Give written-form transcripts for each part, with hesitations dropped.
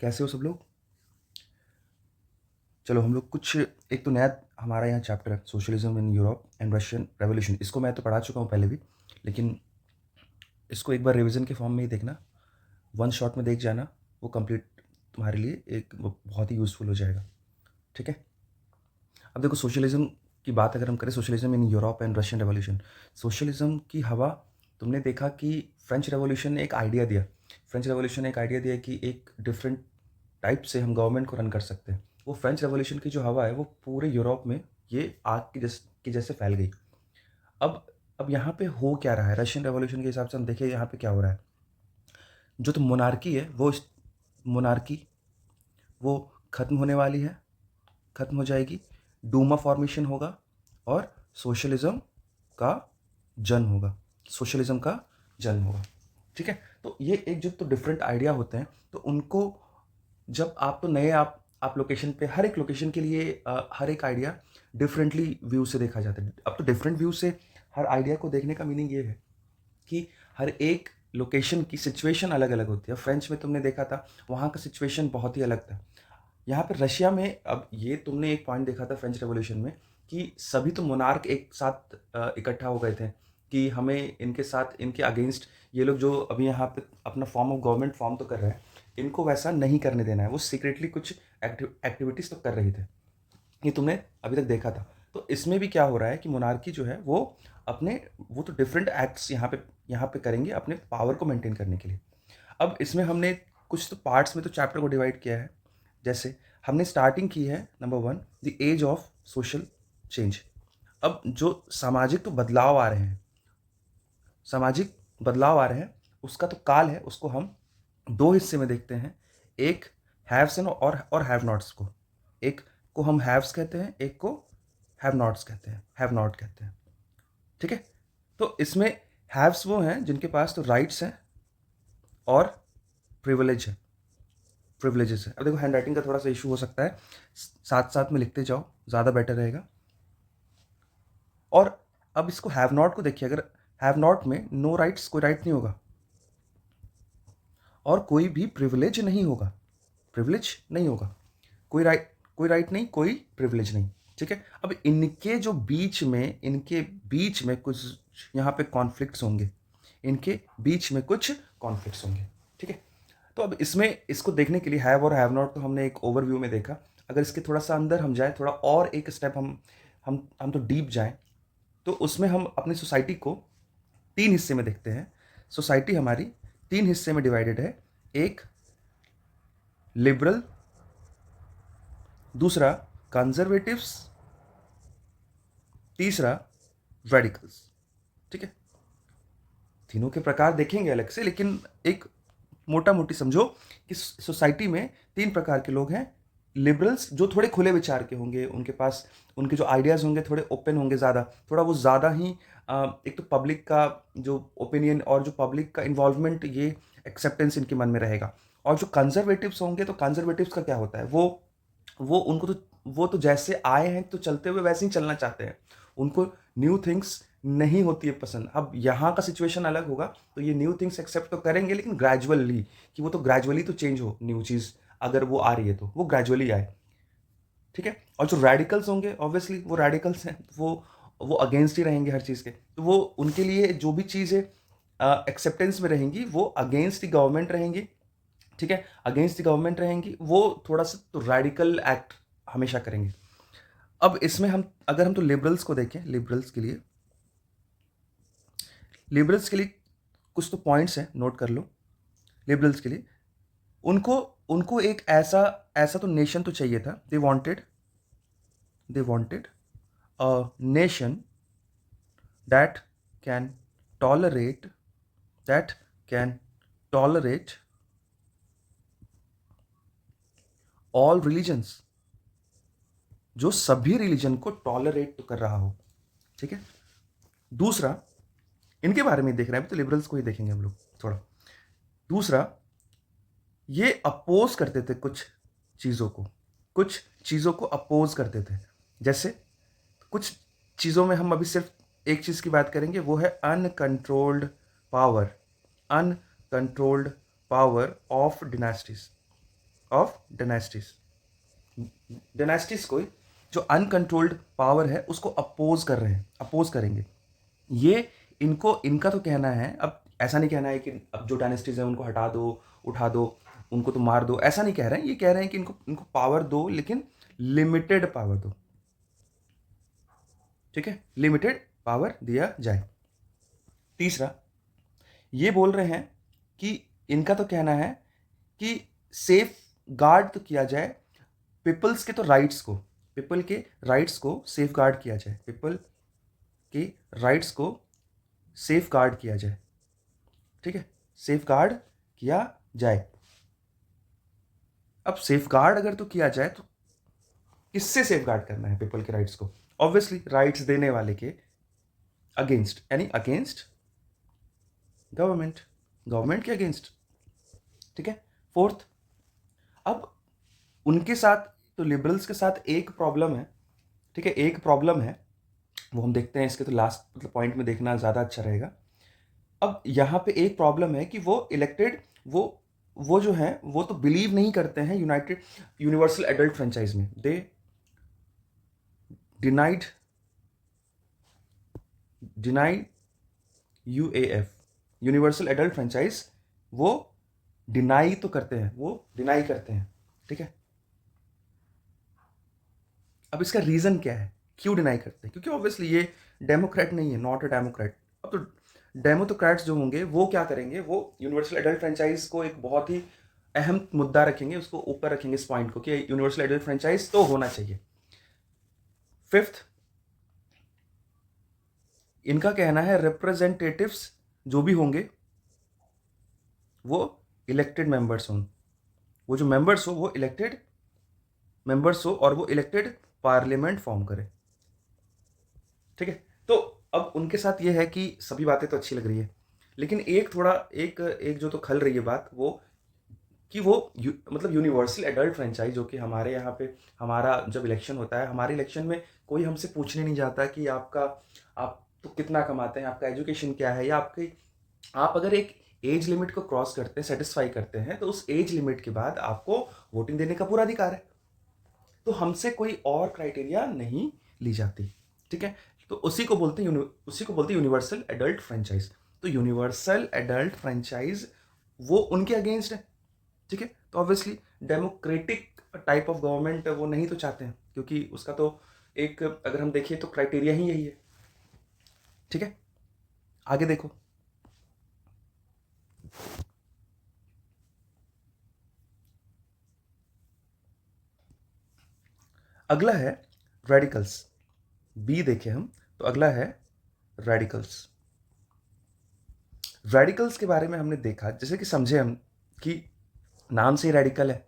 कैसे हो सब लोग? चलो हम लोग कुछ एक तो नया हमारा यहाँ चैप्टर है socialism in Europe and Russian revolution. इसको मैं तो पढ़ा चुका हूँ पहले भी, लेकिन इसको एक बार रिवीजन के फॉर्म में ही देखना, वन शॉट में देख जाना, वो कंप्लीट तुम्हारे लिए एक वो बहुत ही यूज़फुल हो जाएगा। ठीक है? अब देखो सोशलिज्म की बात अगर हम करें, socialism in Europe and Russian revolution, socialism की हवा तुमने देखा कि फ्रेंच रेवोल्यूशन ने एक आइडिया दिया। फ्रेंच रेवोल्यूशन ने एक आइडिया दिया कि एक डिफरेंट टाइप से हम गवर्नमेंट को रन कर सकते हैं। वो फ्रेंच रेवोल्यूशन की जो हवा है वो पूरे यूरोप में ये आग की जैसे फैल गई। अब यहाँ पे हो क्या रहा है रशियन रेवोल्यूशन के हिसाब से हम देखें यहाँ पे क्या हो रहा है। जो तो मोनार्की है वो मोनार्की वो खत्म होने वाली है, खत्म हो जाएगी। डूमा फॉर्मेशन होगा और सोशलिज्म का जन्म होगा, सोशलिज्म का जन्म होगा। ठीक है, तो ये एक जो तो डिफरेंट आइडिया होते हैं, तो उनको जब आप तो नए आप लोकेशन पे हर एक लोकेशन के लिए हर एक आइडिया डिफरेंटली व्यू से देखा जाता है। अब तो डिफरेंट व्यू से हर आइडिया को देखने का मीनिंग ये है कि हर एक लोकेशन की सिचुएशन अलग अलग होती है। फ्रेंच में तुमने देखा था, वहाँ का सिचुएशन बहुत ही अलग था। यहाँ पे रशिया में अब ये तुमने एक पॉइंट देखा था फ्रेंच रेवोल्यूशन में कि सभी तो मोनार्क एक साथ इकट्ठा हो गए थे कि हमें इनके साथ इनके अगेंस्ट ये लोग जो अभी यहाँ पे अपना फॉर्म ऑफ गवर्नमेंट फॉर्म तो कर रहे हैं, इनको वैसा नहीं करने देना है। वो सीक्रेटली कुछ एक्टिविटीज़ तो कर रही थे, ये तुमने अभी तक देखा था। तो इसमें भी क्या हो रहा है कि मोनार्की जो है वो अपने वो तो डिफरेंट एक्ट्स यहाँ पे करेंगे अपने पावर को मेंटेन करने के लिए। अब इसमें हमने कुछ तो पार्ट्स में तो चैप्टर को डिवाइड किया है। जैसे हमने स्टार्टिंग की है number 1 the age of social change. अब जो सामाजिक तो बदलाव आ रहे हैं, सामाजिक बदलाव आ रहे हैं, उसका तो काल है, उसको हम दो हिस्से में देखते हैं। एक हैव्स और हैव नॉट्स को, एक को हम हैव्स कहते हैं, एक को हैव नॉट्स कहते हैं, हैव नॉट कहते हैं। ठीक है, तो इसमें हैव्स वो हैं जिनके पास तो राइट्स हैं और प्रिविलेज है, प्रिविलेजेस है। अब देखो हैंड राइटिंग का थोड़ा सा इशू हो सकता है, साथ साथ में लिखते जाओ, ज़्यादा बेटर रहेगा। और अब इसको हैव नॉट को देखिए, अगर हैव नॉट में नो राइट्स, कोई राइट नहीं होगा और कोई भी प्रिविलेज नहीं होगा, प्रिविलेज नहीं होगा, कोई राइट नहीं, कोई प्रिविलेज नहीं। ठीक है, अब इनके बीच में कुछ यहाँ पे कॉन्फ्लिक्ट्स होंगे, इनके बीच में कुछ कॉन्फ्लिक्ट्स होंगे। ठीक है, तो अब इसमें इसको देखने के लिए हैव और हैव नॉट तो हमने एक ओवरव्यू में देखा। अगर इसके थोड़ा सा अंदर हम जाएं, थोड़ा और एक स्टेप हम तो डीप जाएं, तो उसमें हम अपनी सोसाइटी को तीन हिस्से में देखते हैं। सोसाइटी हमारी तीन हिस्से में डिवाइडेड है। एक लिबरल, दूसरा कंजर्वेटिव्स, तीसरा रेडिकल्स। ठीक है, तीनों के प्रकार देखेंगे अलग से, लेकिन एक मोटा मोटी समझो कि सोसाइटी में तीन प्रकार के लोग हैं। लिबरल्स जो थोड़े खुले विचार के होंगे, उनके पास उनके जो आइडियाज़ होंगे थोड़े ओपन होंगे, ज़्यादा थोड़ा वो ज़्यादा ही एक तो पब्लिक का जो ओपिनियन और जो पब्लिक का इन्वॉल्वमेंट, ये एक्सेप्टेंस इनके मन में रहेगा। और जो कंजर्वेटिव्स होंगे, तो कंजर्वेटिव्स का क्या होता है, वो उनको तो वो तो जैसे आए हैं तो चलते हुए वैसे ही चलना चाहते हैं, उनको न्यू थिंग्स नहीं होती है पसंद। अब यहाँ का सिचुएशन अलग होगा, तो ये न्यू थिंग्स एक्सेप्ट तो करेंगे, लेकिन ग्रेजुअली, कि वो तो ग्रेजुअली तो चेंज हो, न्यू चीज़ अगर वो आ रही है तो वो ग्रेजुअली आए। ठीक है, और जो रेडिकल्स होंगे ऑब्वियसली वो रेडिकल्स हैं, वो अगेंस्ट ही रहेंगे हर चीज़ के, तो वो उनके लिए जो भी चीज़ें एक्सेप्टेंस में रहेंगी वो अगेंस्ट द गवर्नमेंट रहेंगी। ठीक है, अगेंस्ट द गवर्नमेंट रहेंगी, वो थोड़ा सा तो रेडिकल एक्ट हमेशा करेंगे। अब इसमें हम तो लिबरल्स को देखें, लिबरल्स के लिए कुछ तो पॉइंट्स हैं, नोट कर लो। लिबरल्स के लिए उनको उनको एक ऐसा ऐसा तो नेशन तो चाहिए था। They wanted a nation that can tolerate that can tolerate all religions, जो सभी रिलीजन को टॉलरेट तो कर रहा हो। ठीक है, दूसरा इनके बारे में देख रहे हैं, अभी तो लिबरल्स को ही देखेंगे हम लोग थोड़ा। दूसरा, ये अपोज करते थे कुछ चीज़ों को अपोज करते थे। जैसे कुछ चीज़ों में हम अभी सिर्फ एक चीज़ की बात करेंगे, वो है power uncontrolled power of dynasties, of dynasties. Dynasties को जो अनकंट्रोल्ड पावर है उसको अपोज कर रहे हैं, अपोज करेंगे। ये इनका तो कहना है, अब ऐसा नहीं कहना है कि अब जो डायनेस्टीज है उनको हटा दो, उठा दो, उनको तो मार दो, ऐसा नहीं कह रहे हैं। ये कह रहे हैं कि इनको पावर दो, लेकिन लिमिटेड पावर दो। ठीक है, लिमिटेड पावर दिया जाए। तीसरा, ये बोल रहे हैं कि इनका तो कहना है कि सेफ गार्ड तो किया जाए पीपल्स के तो राइट्स को, पीपल के राइट्स को सेफ गार्ड किया जाए, पीपल के राइट्स को सेफ गार्ड किया जाए। ठीक है, सेफ गार्ड किया जाए। अब सेफ गार्ड अगर तो किया जाए तो किससे सेफ गार्ड करना है पीपल के राइट्स को? ऑब्वियसली राइट्स देने वाले के अगेंस्ट, यानी अगेंस्ट गवर्नमेंट, गवर्नमेंट के अगेंस्ट। ठीक है। फोर्थ, अब उनके साथ तो लिबरल्स के साथ एक प्रॉब्लम है। ठीक है, एक प्रॉब्लम है, वो हम देखते हैं इसके तो लास्ट मतलब पॉइंट में देखना ज़्यादा अच्छा रहेगा। अब यहाँ पे एक प्रॉब्लम है कि वो इलेक्टेड, वो जो है वो तो बिलीव नहीं करते हैं यूनिवर्सल एडल्ट फ्रेंचाइज में। दे denied UAF, universal adult franchise, वो डिनाई तो करते हैं, वो डिनाई करते हैं। ठीक है, अब इसका रीजन क्या है, क्यों डिनाई करते हैं? क्योंकि ऑब्वियसली ये डेमोक्रेट नहीं है, नॉट अ डेमोक्रेट। अब तो डेमोक्रेट्स जो होंगे वो क्या करेंगे, वो यूनिवर्सल एडल्ट फ्रेंचाइज को एक बहुत ही अहम मुद्दा रखेंगे, उसको ऊपर रखेंगे इस पॉइंट को कि यूनिवर्सल एडल्ट फ्रेंचाइज तो होना चाहिए। फिफ्थ, इनका कहना है रिप्रेजेंटेटिव्स जो भी होंगे वो इलेक्टेड मेंबर्स हों, वो जो मेंबर्स हो वो इलेक्टेड मेंबर्स हो और वो इलेक्टेड पार्लियामेंट फॉर्म करे। ठीक है, तो अब उनके साथ ये है कि सभी बातें तो अच्छी लग रही है, लेकिन एक थोड़ा एक जो तो खल रही है बात, वो कि वो मतलब यूनिवर्सल एडल्ट फ्रेंचाइज, जो कि हमारे यहाँ पे हमारा जब इलेक्शन होता है, हमारे इलेक्शन में कोई हमसे पूछने नहीं जाता कि आप तो कितना कमाते हैं, आपका एजुकेशन क्या है, या आप अगर एक एज लिमिट को क्रॉस करते हैं, सेटिस्फाई करते हैं, तो उस एज लिमिट के बाद आपको वोटिंग देने का पूरा अधिकार है। तो हमसे कोई और क्राइटेरिया नहीं ली जाती। ठीक है, तो उसी को बोलते हैं यूनिवर्सल एडल्ट फ्रेंचाइज। तो यूनिवर्सल एडल्ट फ्रेंचाइज वो उनके अगेंस्ट है। ठीक है, तो obviously democratic type of government वो नहीं तो चाहते हैं, क्योंकि उसका तो एक अगर हम देखिए तो क्राइटेरिया ही यही है। ठीक है, आगे देखो। अगला है रेडिकल्स। बी देखे हम तो अगला है रेडिकल्स। रेडिकल्स के बारे में हमने देखा, जैसे कि समझे हम कि नाम से ही रेडिकल है।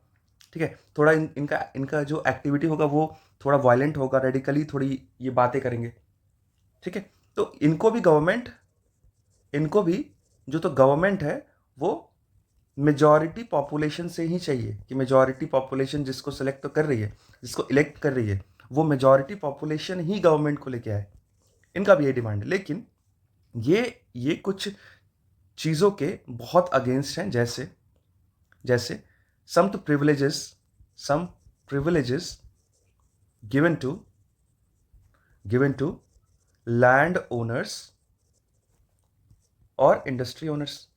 ठीक है, थोड़ा इनका जो एक्टिविटी होगा वो थोड़ा वायलेंट होगा, रेडिकली थोड़ी ये बातें करेंगे। ठीक है, तो इनको भी जो तो गवर्नमेंट है वो मेजॉरिटी पॉपुलेशन से ही चाहिए, कि मेजॉरिटी पॉपुलेशन जिसको सेलेक्ट तो कर रही है, जिसको इलेक्ट कर रही है, वो मेजॉरिटी पॉपुलेशन ही गवर्नमेंट को लेके आए। इनका भी ये डिमांड है, लेकिन ये कुछ चीज़ों के बहुत अगेंस्ट हैं, जैसे some privileges given to land owners और इंडस्ट्री ओनर्स।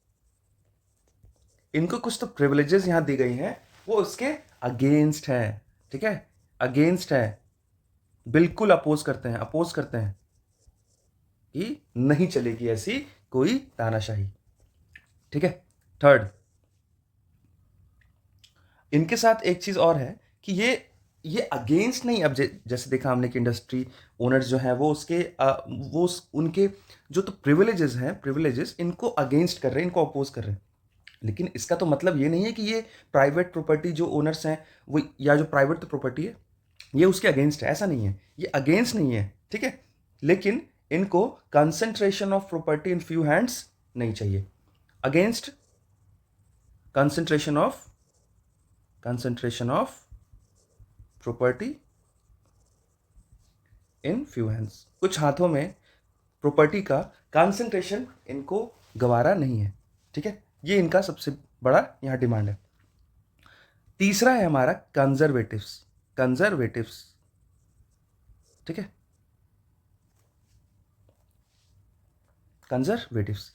इनको कुछ तो प्रिविलेजेस यहां दी गई हैं, वो उसके अगेंस्ट हैं। ठीक है, अगेंस्ट है, बिल्कुल अपोज करते हैं कि नहीं चलेगी ऐसी कोई तानाशाही। ठीक है, थर्ड, इनके साथ एक चीज और है कि ये अगेंस्ट नहीं। अब जैसे देखा हमने कि इंडस्ट्री ओनर्स जो है वो उनके जो तो प्रिविलेजेस इनको अगेंस्ट कर रहे हैं, इनको अपोज कर रहे हैं। लेकिन इसका तो मतलब ये नहीं है कि ये प्राइवेट प्रॉपर्टी जो ओनर्स हैं वो, या जो प्राइवेट तो प्रॉपर्टी है ये उसके अगेंस्ट है, ऐसा नहीं है, ये अगेंस्ट नहीं है। ठीक है, लेकिन इनको concentration of property in few hands नहीं चाहिए, against concentration of property in few hands. कुछ हाथों में प्रॉपर्टी का कंसंट्रेशन इनको गवारा नहीं है। ठीक है, ये इनका सबसे बड़ा यहाँ डिमांड है। तीसरा है हमारा कंजर्वेटिव्स। कंजर्वेटिव्स, ठीक है, कंजर्वेटिव्स।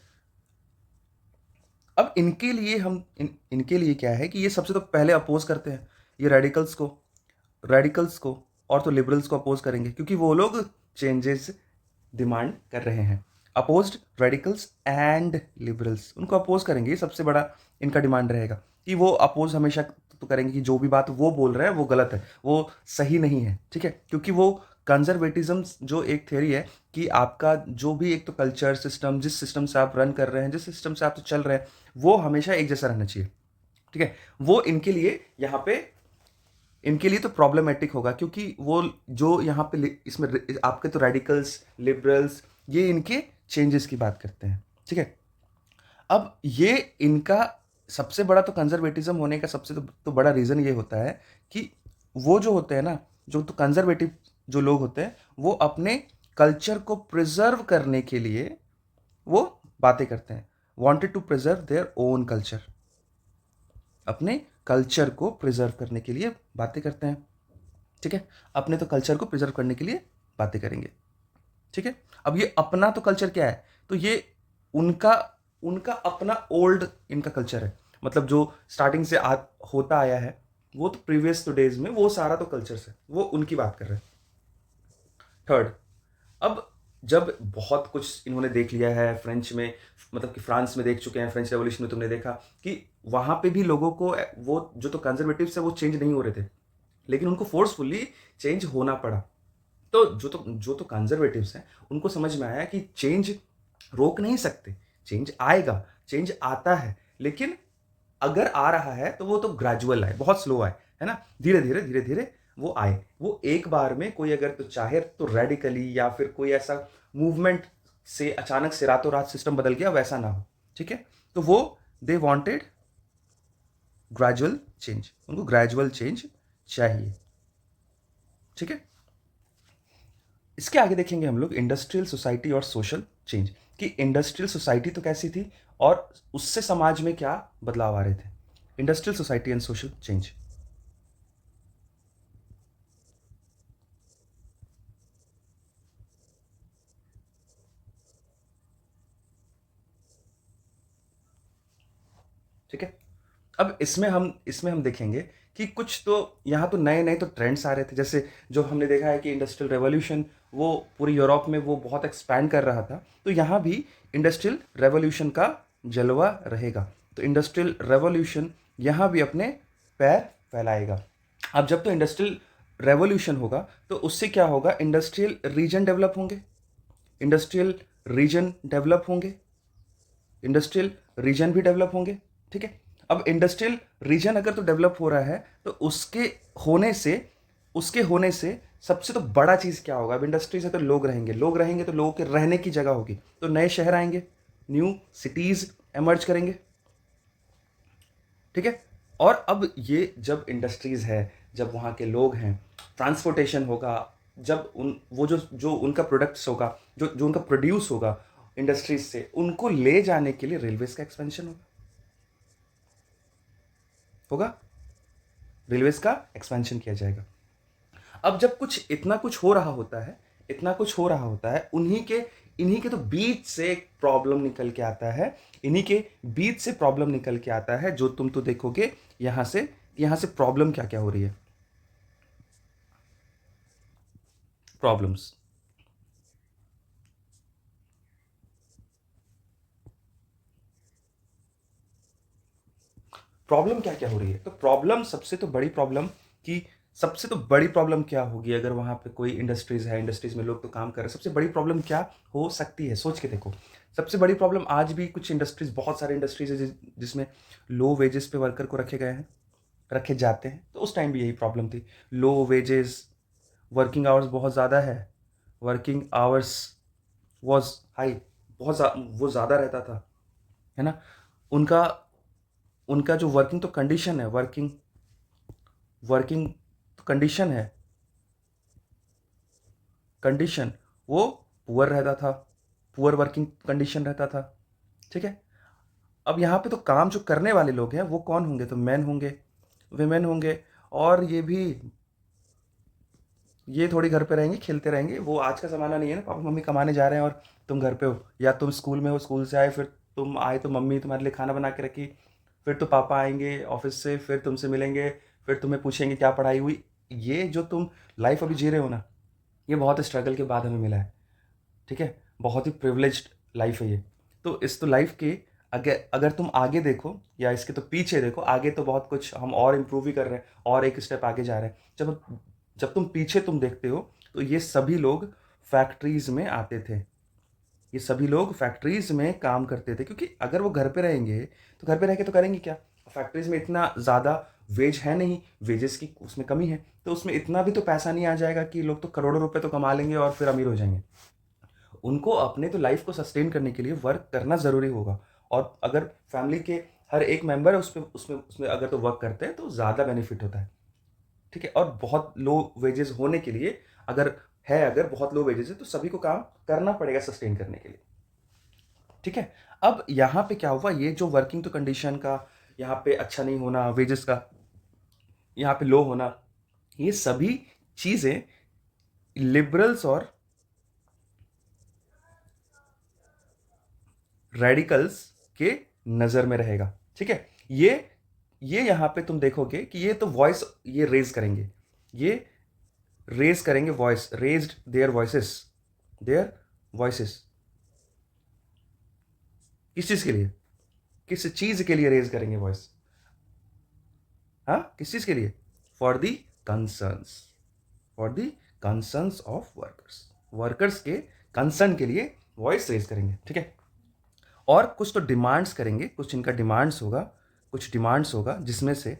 अब इनके लिए इनके लिए क्या है कि ये सबसे तो पहले अपोज करते हैं ये रेडिकल्स को और तो लिबरल्स को अपोज करेंगे, क्योंकि वो लोग चेंजेस डिमांड कर रहे हैं। अपोज्ड रेडिकल्स एंड लिबरल्स, उनको अपोज करेंगे। ये सबसे बड़ा इनका डिमांड रहेगा कि वो अपोज हमेशा तो करेंगे कि जो भी बात वो बोल रहे हैं वो गलत है, वो सही नहीं है, ठीक है। क्योंकि वो कंजर्वेटिज्म जो एक थ्योरी है कि आपका जो भी एक तो कल्चर सिस्टम, जिस सिस्टम से आप रन कर रहे हैं, जिस सिस्टम से आप तो चल रहे हैं, वो हमेशा एक जैसा रहना चाहिए, ठीक है। वो इनके लिए यहाँ पे इनके लिए तो प्रॉब्लमेटिक होगा, क्योंकि वो जो यहाँ पे इसमें आपके तो रेडिकल्स लिबरल्स ये इनके चेंजेस की बात करते हैं, ठीक है। अब ये इनका सबसे बड़ा तो कंजर्वेटिज्म होने का सबसे तो बड़ा रीज़न ये होता है कि वो जो होते हैं ना, जो तो कंजर्वेटिव जो लोग होते हैं, वो अपने कल्चर को प्रिजर्व करने के लिए वो बातें करते हैं। Wanted to preserve their own culture, अपने कल्चर को प्रिजर्व करने के लिए बातें करते हैं, ठीक है। अपने तो कल्चर को प्रिजर्व करने के लिए बातें करेंगे, ठीक है। अब ये अपना तो कल्चर क्या है, तो ये उनका उनका अपना ओल्ड इनका कल्चर है, मतलब जो स्टार्टिंग से होता आया है, वो तो प्रीवियस टू डेज में वो सारा तो कल्चर्स है, वो उनकी बात कर रहे हैं। थर्ड, अब जब बहुत कुछ इन्होंने देख लिया है फ्रेंच में, मतलब कि फ्रांस में देख चुके हैं, फ्रेंच रेवोल्यूशन में तुमने देखा कि वहां पे भी लोगों को वो जो तो कंजर्वेटिव्स है वो चेंज नहीं हो रहे थे, लेकिन उनको फोर्सफुली चेंज होना पड़ा। तो जो तो कंजर्वेटिव्स हैं उनको समझ में आया कि चेंज रोक नहीं सकते, चेंज आएगा, चेंज आता है, लेकिन अगर आ रहा है तो वो तो ग्रेजुअल आए, बहुत स्लो आए, है ना, धीरे धीरे धीरे धीरे वो आए। वो एक बार में कोई अगर तो चाहे तो रेडिकली या फिर कोई ऐसा मूवमेंट से अचानक से रातों रात सिस्टम बदल गया, वैसा ना हो, ठीक है। तो वो दे वांटेड ग्रेजुअल चेंज, उनको ग्रेजुअल चेंज चाहिए, ठीक है। इसके आगे देखेंगे हम लोग इंडस्ट्रियल सोसाइटी और सोशल चेंज, कि इंडस्ट्रियल सोसाइटी तो कैसी थी और उससे समाज में क्या बदलाव आ रहे थे। Industrial society and social change, ठीक है। अब इसमें हम देखेंगे कि कुछ तो यहाँ तो नए नए तो ट्रेंड्स आ रहे थे, जैसे जो हमने देखा है कि इंडस्ट्रियल रेवोल्यूशन वो पूरी यूरोप में वो बहुत एक्सपैंड कर रहा था, तो यहाँ भी इंडस्ट्रियल रेवोल्यूशन का जलवा रहेगा। तो इंडस्ट्रियल रेवोल्यूशन यहाँ भी अपने पैर फैलाएगा। अब जब तो इंडस्ट्रियल रेवोल्यूशन होगा तो उससे क्या होगा, इंडस्ट्रियल रीजन डेवलप होंगे, इंडस्ट्रियल रीजन डेवलप होंगे, इंडस्ट्रियल रीजन भी डेवलप होंगे, ठीक है। अब इंडस्ट्रियल रीजन अगर तो डेवलप हो रहा है तो उसके होने से सबसे तो बड़ा चीज़ क्या होगा, अब इंडस्ट्री से तो लोग रहेंगे, लोग रहेंगे तो लोगों के रहने की जगह होगी, तो नए शहर आएंगे, न्यू सिटीज़ एमर्ज करेंगे, ठीक है। और अब ये जब इंडस्ट्रीज़ है, जब वहाँ के लोग हैं, ट्रांसपोर्टेशन होगा, जब वो जो उनका प्रोडक्ट्स होगा, जो उनका प्रोड्यूस होगा इंडस्ट्रीज से, उनको ले जाने के लिए रेलवेज का एक्सपेंशन होगा, रेलवेज का एक्सपेंशन किया जाएगा। अब जब कुछ इतना कुछ हो रहा होता है, इन्हीं के तो बीच से एक प्रॉब्लम निकल के आता है, जो तुम तो देखोगे यहां से प्रॉब्लम क्या क्या हो रही है। प्रॉब्लम्स, प्रॉब्लम क्या क्या हो रही है, तो सबसे तो बड़ी प्रॉब्लम क्या होगी, अगर वहां पे कोई इंडस्ट्रीज है, इंडस्ट्रीज में लोग तो काम कर रहे हैं, सबसे बड़ी प्रॉब्लम क्या हो सकती है, सोच के देखो। सबसे बड़ी प्रॉब्लम आज भी कुछ इंडस्ट्रीज, बहुत सारे इंडस्ट्रीज है जिसमें लो वेजेस पे वर्कर को रखे जाते हैं, तो उस टाइम भी यही प्रॉब्लम थी, लो वेजेस, वर्किंग आवर्स बहुत ज़्यादा है, वर्किंग आवर्स वॉज हाई, वो ज़्यादा रहता था, है ना। उनका उनका जो वर्किंग तो कंडीशन है, वर्किंग तो कंडीशन वो पुअर रहता था, पुअर वर्किंग कंडीशन रहता था, ठीक है। अब यहाँ पे तो काम जो करने वाले लोग हैं वो कौन होंगे, तो मैन होंगे, विमेन होंगे, और ये थोड़ी घर पे रहेंगी, खेलते रहेंगे। वो आज का ज़माना नहीं है ना, पापा मम्मी कमाने जा रहे हैं और तुम घर पे हो, या तुम स्कूल में हो, स्कूल से आए, फिर तुम आए तो मम्मी तुम्हारे लिए खाना बना के रखी, फिर तो पापा आएंगे ऑफिस से, फिर तुमसे मिलेंगे, फिर तुम्हें पूछेंगे क्या पढ़ाई हुई। ये जो तुम लाइफ अभी जी रहे हो ना, ये बहुत स्ट्रगल के बाद हमें मिला है, ठीक है। बहुत ही प्रिविलेज्ड लाइफ है ये। तो इस तो लाइफ के अगर अगर तुम आगे देखो या इसके तो पीछे देखो, आगे तो बहुत कुछ हम और इम्प्रूव ही कर रहे हैं, और एक स्टेप आगे जा रहे हैं। जब जब तुम पीछे तुम देखते हो, तो ये सभी लोग फैक्ट्रीज में आते थे, ये सभी लोग फैक्ट्रीज में काम करते थे, क्योंकि अगर वो घर पे रहेंगे तो घर पे रह के तो करेंगे क्या। फैक्ट्रीज में इतना ज़्यादा वेज है नहीं, वेजेस की उसमें कमी है, तो उसमें इतना भी तो पैसा नहीं आ जाएगा कि लोग तो करोड़ों रुपए तो कमा लेंगे और फिर अमीर हो जाएंगे। उनको अपने तो लाइफ को सस्टेन करने के लिए वर्क करना ज़रूरी होगा, और अगर फैमिली के हर एक मेंबर है उसमें उसमें उसमें अगर तो वर्क करते हैं तो ज़्यादा बेनिफिट होता है, ठीक है। और बहुत लो वेजेस होने के लिए, अगर बहुत लो वेजेस है तो सभी को काम करना पड़ेगा सस्टेन करने के लिए, ठीक है। अब यहाँ पे क्या हुआ, ये जो वर्किंग तो कंडीशन का यहाँ पे अच्छा नहीं होना, वेजेस का यहाँ पे लो होना, ये सभी चीज़ें लिबरल्स और रेडिकल्स के नज़र में रहेगा, ठीक है। ये यहाँ पे तुम देखोगे कि ये तो वॉइस ये रेज करेंगे, ये रेज करेंगे वॉइस, रेज्ड देयर वॉइसेस किस चीज़ के लिए, किस चीज़ के लिए रेज करेंगे वॉइस, हाँ, किस चीज़ के लिए, for the concerns, for the concerns of workers, workers के कंसर्न के लिए वॉइस रेज करेंगे, ठीक है। और कुछ तो डिमांड्स करेंगे, कुछ इनका डिमांड्स होगा, कुछ डिमांड्स होगा, जिसमें से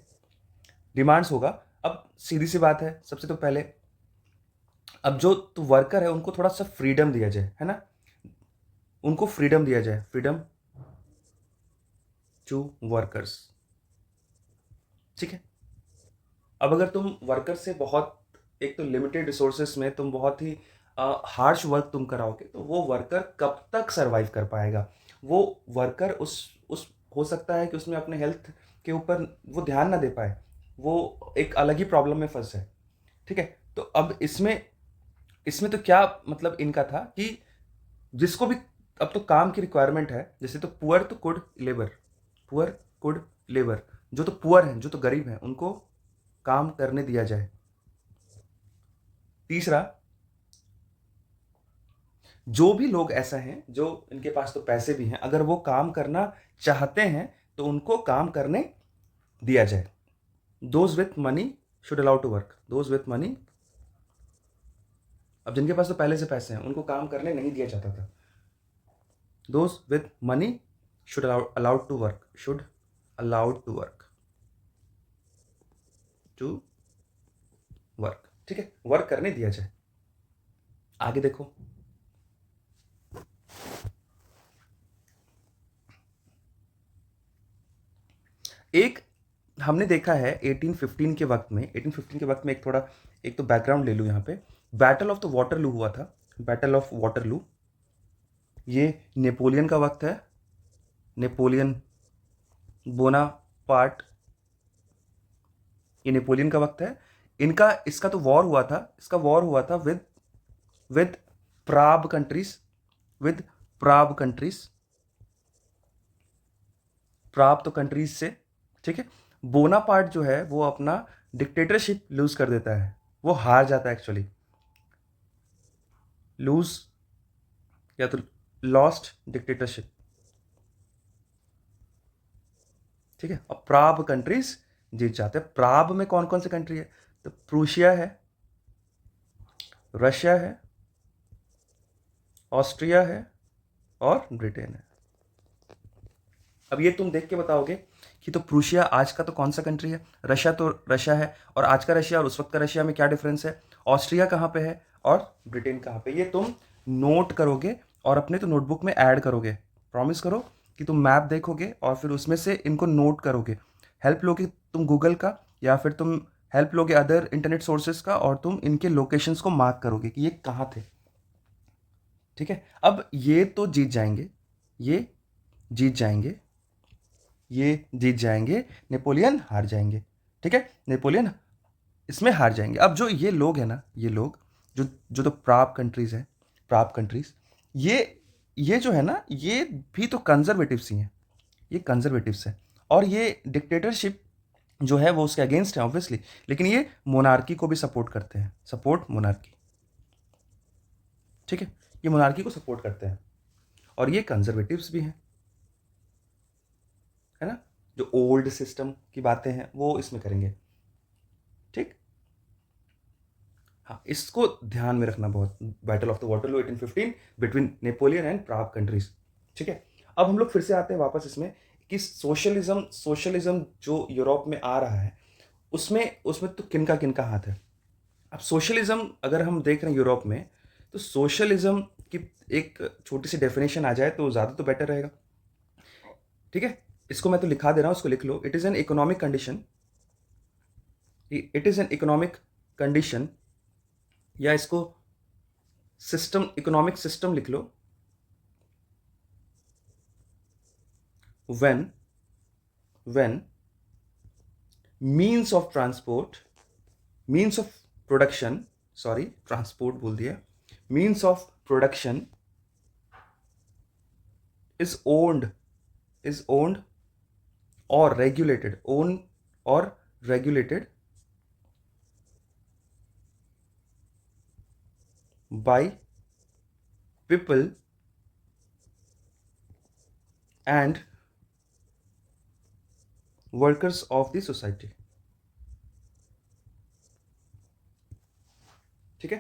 डिमांड्स होगा। अब सीधी सी बात है, सबसे तो पहले अब जो तो वर्कर है उनको थोड़ा सा फ्रीडम दिया जाए, है ना, उनको फ्रीडम दिया जाए, फ्रीडम टू वर्कर्स, ठीक है। अब अगर तुम वर्कर से बहुत, एक तो लिमिटेड रिसोर्सेस में तुम बहुत ही हार्श वर्क तुम कराओगे, तो वो वर्कर कब तक सरवाइव कर पाएगा। वो वर्कर उस हो सकता है कि उसमें अपने हेल्थ के ऊपर वो ध्यान ना दे पाए, वो एक अलग ही प्रॉब्लम में फंस है, ठीक है। तो अब इसमें इसमें तो क्या मतलब इनका था कि जिसको भी अब तो काम की रिक्वायरमेंट है, जैसे तो पुअर तो could labour, poor could labour, जो तो पुअर हैं, जो तो गरीब हैं, उनको काम करने दिया जाए। तीसरा, जो भी लोग ऐसा हैं जो इनके पास तो पैसे भी हैं, अगर वो काम करना चाहते हैं तो उनको काम करने दिया जाए। Those with money should allow to work, those with money. अब जिनके पास तो पहले से पैसे हैं उनको काम करने नहीं दिया जाता था। Those with money should allowed to work, should allowed to work, to work, ठीक है, वर्क करने दिया जाए। आगे देखो, एक हमने देखा है 1815 के वक्त में, 1815 के वक्त में एक तो बैकग्राउंड ले लूँ यहाँ पे। बैटल ऑफ द वाटरलू हुआ था, बैटल ऑफ वाटरलू, ये नेपोलियन का वक्त है, नेपोलियन बोनापार्ट, ये नेपोलियन का वक्त है। इसका तो वॉर हुआ था, इसका वॉर हुआ था विद प्राब कंट्रीज, विद प्राब कंट्रीज, प्राब तो कंट्रीज से, ठीक है। बोनापार्ट जो है वो अपना डिक्टेटरशिप लूज कर देता है, वो हार जाता है एक्चुअली, लूज या तो लॉस्ट डिक्टेटरशिप, ठीक है। अब प्राब कंट्रीज जीत जाते हैं। प्राब में कौन कौन सी कंट्री है, तो प्रूशिया है, रशिया है, ऑस्ट्रिया है और ब्रिटेन है। अब ये तुम देख के बताओगे कि तो प्रूशिया आज का तो कौन सा कंट्री है, रशिया तो रशिया है, और आज का रशिया और उस वक्त का रशिया में क्या डिफरेंस है, ऑस्ट्रिया कहाँ पे है और ब्रिटेन कहाँ पे, ये तुम नोट करोगे और अपने तो नोटबुक में ऐड करोगे। प्रॉमिस करो कि तुम मैप देखोगे और फिर उसमें से इनको नोट करोगे। हेल्प लोगे तुम गूगल का, या फिर तुम हेल्प लोगे अदर इंटरनेट सोर्सेज का, और तुम इनके लोकेशंस को मार्क करोगे कि ये कहाँ थे, ठीक है। अब ये तो जीत जाएंगे, ये जीत जाएंगे, ये जीत जाएंगे, नेपोलियन हार जाएंगे, ठीक है, नेपोलियन इसमें हार जाएंगे। अब जो ये लोग हैं ना, ये लोग जो जो तो प्राप कंट्रीज हैं, प्राप कंट्रीज, ये जो है ना, ये भी तो कंजर्वेटिव्स ही हैं, ये कंजर्वेटिव्स हैं, और ये डिक्टेटरशिप जो है वो उसके अगेंस्ट है ऑब्वियसली, लेकिन ये मोनार्की को भी सपोर्ट करते हैं, सपोर्ट मोनार्की, ठीक है, ये मोनार्की को सपोर्ट करते हैं, और ये कंजर्वेटिव्स भी हैं, है ना, जो ओल्ड सिस्टम की बातें हैं वो इसमें करेंगे, ठीक। हाँ, इसको ध्यान में रखना बहुत, battle of the Waterloo 1815 between Napoleon and Prague countries, ठीक है। अब हम लोग फिर से आते हैं वापस इसमें कि सोशलिज्म जो यूरोप में आ रहा है, उसमें उसमें तो किनका हाथ है। अब सोशलिज्म अगर हम देख रहे हैं यूरोप में, तो सोशलिज्म की एक छोटी सी डेफिनेशन आ जाए तो ज़्यादा तो बेटर रहेगा, ठीक है। इसको मैं तो लिखा दे रहा हूँ, इसको लिख लो। It is an economic condition, it is an economic condition, या इसको सिस्टम, इकोनॉमिक सिस्टम लिख लो, when means of transport, means of production, sorry transport बोल दिया, means of production is owned or regulated, owned or regulated by people and workers of the society, ठीक है।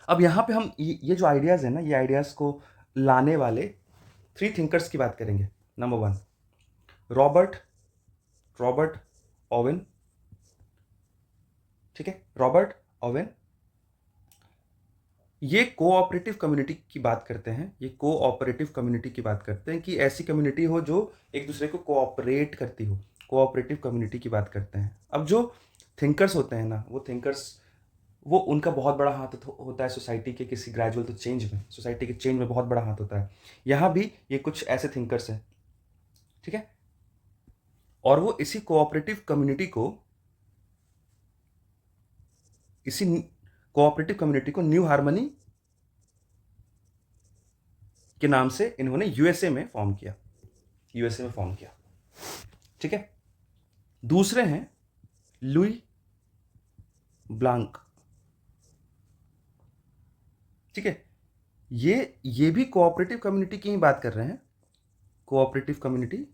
अब यहां पे हम ये जो आइडियाज है ना, ये आइडियाज को लाने वाले 3 थिंकर्स की बात करेंगे। नंबर 1 रॉबर्ट ओवेन, ठीक है, रॉबर्ट ओवेन। ये कोऑपरेटिव कम्युनिटी की बात करते हैं, ये कोऑपरेटिव कम्युनिटी की बात करते हैं कि ऐसी कम्युनिटी हो जो एक दूसरे को कोऑपरेट करती हो, कोऑपरेटिव कम्युनिटी की बात करते हैं। अब जो थिंकर्स होते हैं ना, वो थिंकर्स, वो उनका बहुत बड़ा हाथ होता है सोसाइटी के किसी ग्रेजुअल तो चेंज में, सोसाइटी के चेंज में बहुत बड़ा हाथ होता है। यहाँ भी ये कुछ ऐसे थिंकर्स हैं, ठीक है, और वो इसी कोऑपरेटिव कम्युनिटी को न्यू हार्मनी के नाम से इन्होंने यूएसए में फॉर्म किया, ठीक है। दूसरे हैं लुई ब्लांक, ठीक है, ये भी कोऑपरेटिव कम्युनिटी की ही बात कर रहे हैं, कोऑपरेटिव कम्युनिटी,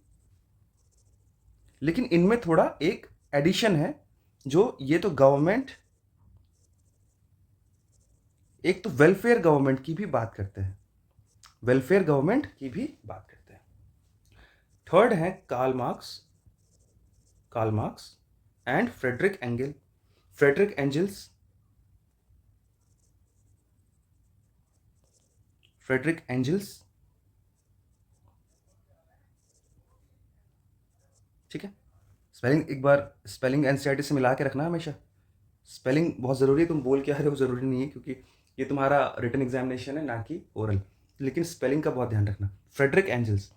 लेकिन इनमें थोड़ा एक एडिशन है, जो ये तो गवर्नमेंट, एक तो वेलफेयर गवर्नमेंट की भी बात करते हैं, वेलफेयर गवर्नमेंट की भी बात करते हैं। थर्ड है Karl Marx and Friedrich Engels, ठीक है। स्पेलिंग एक बार, स्पेलिंग एनसीईआरटी से मिला के रखना हमेशा, स्पेलिंग बहुत ज़रूरी है। तुम बोल क्या रहे हो ज़रूरी नहीं है, क्योंकि ये तुम्हारा रिटन एग्जामिनेशन है ना कि ओरल, लेकिन स्पेलिंग का बहुत ध्यान रखना। Frederick angels.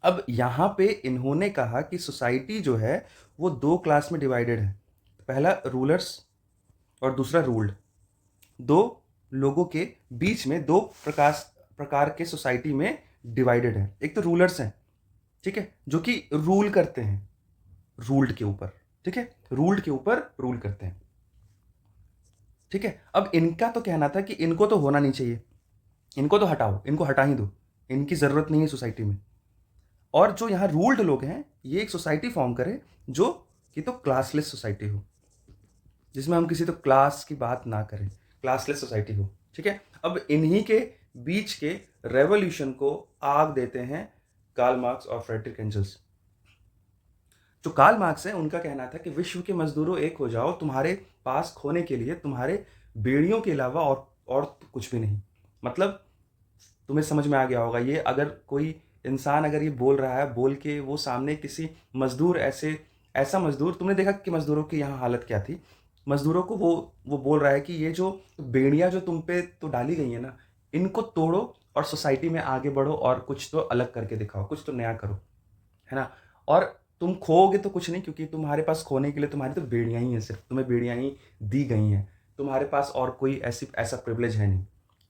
अब यहाँ पे इन्होंने कहा कि सोसाइटी जो है वो 2 क्लास में डिवाइडेड है, पहला रूलर्स और दूसरा रूल्ड। 2 लोगों के बीच में 2 प्रकार के सोसाइटी में डिवाइडेड है। एक तो रूलर्स हैं, ठीक है, जो कि रूल करते हैं रूल्ड के ऊपर, ठीक है, रूल्ड के ऊपर रूल करते हैं, ठीक है। अब इनका तो कहना था कि इनको तो होना नहीं चाहिए, इनको तो हटाओ, इनको हटा ही दो, इनकी ज़रूरत नहीं है सोसाइटी में। और जो यहाँ रूल्ड लोग हैं, ये एक सोसाइटी फॉर्म करें जो कि तो क्लासलेस सोसाइटी हो, जिसमें हम किसी तो क्लास की बात ना करें, क्लासलेस सोसाइटी हो, ठीक है। अब इन्हीं के बीच के रेवोल्यूशन को आग देते हैं कार्ल मार्क्स और फ्रेडरिक एंजल्स। जो कार्ल मार्क्स है, उनका कहना था कि विश्व के मजदूरों एक हो जाओ, तुम्हारे पास खोने के लिए तुम्हारे बेड़ियों के अलावा और कुछ भी नहीं। मतलब तुम्हें समझ में आ गया होगा ये, अगर कोई इंसान अगर ये बोल रहा है, बोल के वो सामने किसी मजदूर, ऐसा मजदूर, तुमने देखा कि मजदूरों की यहाँ हालत क्या थी, मजदूरों को वो बोल रहा है कि ये जो बेड़ियाँ जो तुम पे तो डाली गई है ना, इनको तोड़ो और सोसाइटी में आगे बढ़ो और कुछ तो अलग करके दिखाओ, कुछ तो नया करो, है ना। और तुम खोओगे तो कुछ नहीं, क्योंकि तुम्हारे पास खोने के लिए तुम्हारी तो बेड़ियाँ ही हैं, सिर्फ तुम्हें बेड़ियाँ ही दी गई हैं, तुम्हारे पास और कोई ऐसा प्रिविलेज है नहीं,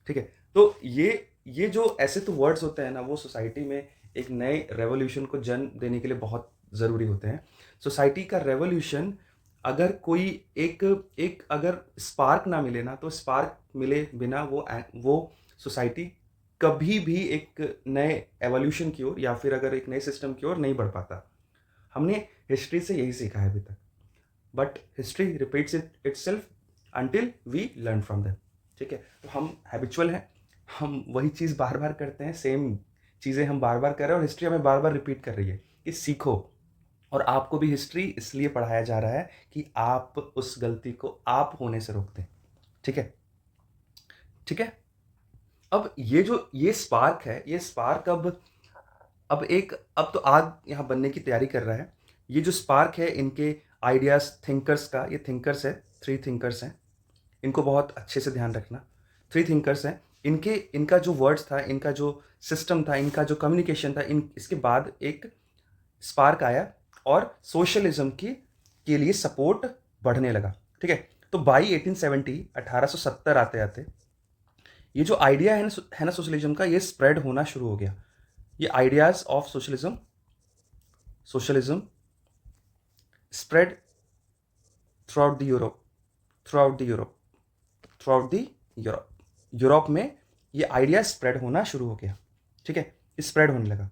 ठीक है। तो ये जो ऐसे तो वर्ड्स होते हैं ना, वो सोसाइटी में एक नए रेवोल्यूशन को जन्म देने के लिए बहुत ज़रूरी होते हैं। सोसाइटी का रेवोल्यूशन, अगर कोई एक एक अगर स्पार्क ना मिले ना, तो स्पार्क मिले बिना वो सोसाइटी कभी भी एक नए एवोल्यूशन की ओर या फिर अगर एक नए सिस्टम की ओर नहीं बढ़ पाता। हमने हिस्ट्री से यही सीखा है अभी तक, but history repeats itself until we learn from them, ठीक है। तो हम हैबिचुअल हैं, हम वही चीज़ बार बार करते हैं, सेम चीज़ें हम बार बार कर रहे हैं, और हिस्ट्री हमें बार बार रिपीट कर रही है कि सीखो। और आपको भी हिस्ट्री इसलिए पढ़ाया जा रहा है कि आप उस गलती को आप होने से रोक दें, ठीक है, ठीक है। अब ये स्पार्क है, ये स्पार्क अब तो आग यहाँ बनने की तैयारी कर रहा है। ये जो स्पार्क है इनके आइडियाज थिंकर्स का, ये थिंकर्स है, 3 थिंकर्स हैं, इनको बहुत अच्छे से ध्यान रखना। 3 थिंकर्स हैं, इनका जो वर्ड्स था, इनका जो सिस्टम था, इनका जो कम्युनिकेशन था, इसके बाद एक स्पार्क आया और सोशलिज्म की के लिए सपोर्ट बढ़ने लगा, ठीक है। तो बाई 1870 1870 आते आते ये जो आइडिया है ना सोशलिज्म का, ये स्प्रेड होना शुरू हो गया। ये ideas of socialism spread through out the Europe through out the Europe through out the Europe Europe में ये आइडिया स्प्रेड होना शुरू हो गया, ठीक है, स्प्रेड होने लगा।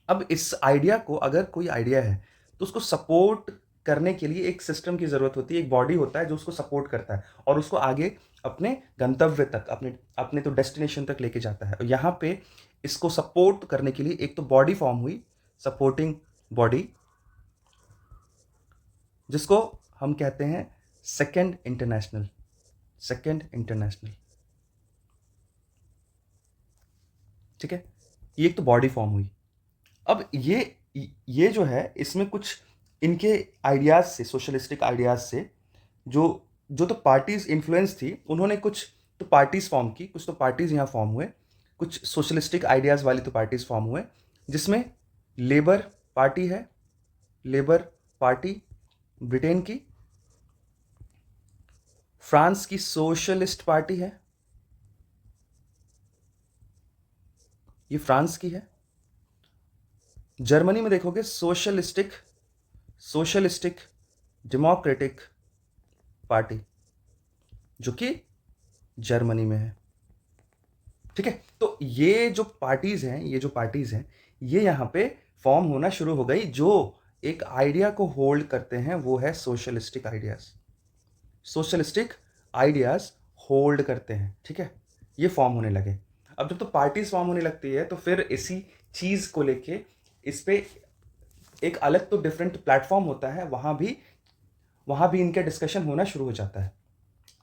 अब इस आइडिया को, अगर कोई आइडिया है तो उसको सपोर्ट करने के लिए एक सिस्टम की ज़रूरत होती है, एक बॉडी होता है जो उसको सपोर्ट करता है और उसको आगे अपने गंतव्य तक, अपने अपने तो डेस्टिनेशन तक लेके जाता है। और यहाँ पे इसको सपोर्ट करने के लिए एक तो बॉडी फॉर्म हुई, सपोर्टिंग बॉडी, जिसको हम कहते हैं सेकेंड इंटरनेशनल। ठीक है, ये एक तो बॉडी फॉर्म हुई। अब ये जो है, इसमें कुछ इनके आइडियाज से, सोशलिस्टिक आइडियाज से, जो जो तो पार्टीज इन्फ्लुएंस थी, उन्होंने कुछ तो पार्टीज फॉर्म की, कुछ तो पार्टीज यहाँ फॉर्म हुए, कुछ सोशलिस्टिक आइडियाज वाली तो पार्टीज फॉर्म हुए, जिसमें लेबर पार्टी है, लेबर पार्टी ब्रिटेन की, फ्रांस की सोशलिस्ट पार्टी है, ये फ्रांस की है। जर्मनी में देखोगे सोशलिस्टिक डेमोक्रेटिक पार्टी, जो कि जर्मनी में है, ठीक है। तो ये जो पार्टीज हैं, ये यहां पे फॉर्म होना शुरू हो गई। जो एक आइडिया को होल्ड करते हैं वो है सोशलिस्टिक आइडियाज होल्ड करते हैं, ठीक है, ये फॉर्म होने लगे। अब जब तो पार्टीज फॉर्म होने लगती है, तो फिर इसी चीज को लेके इस पे एक अलग तो डिफरेंट प्लेटफॉर्म होता है, वहां भी इनका डिस्कशन होना शुरू हो जाता है,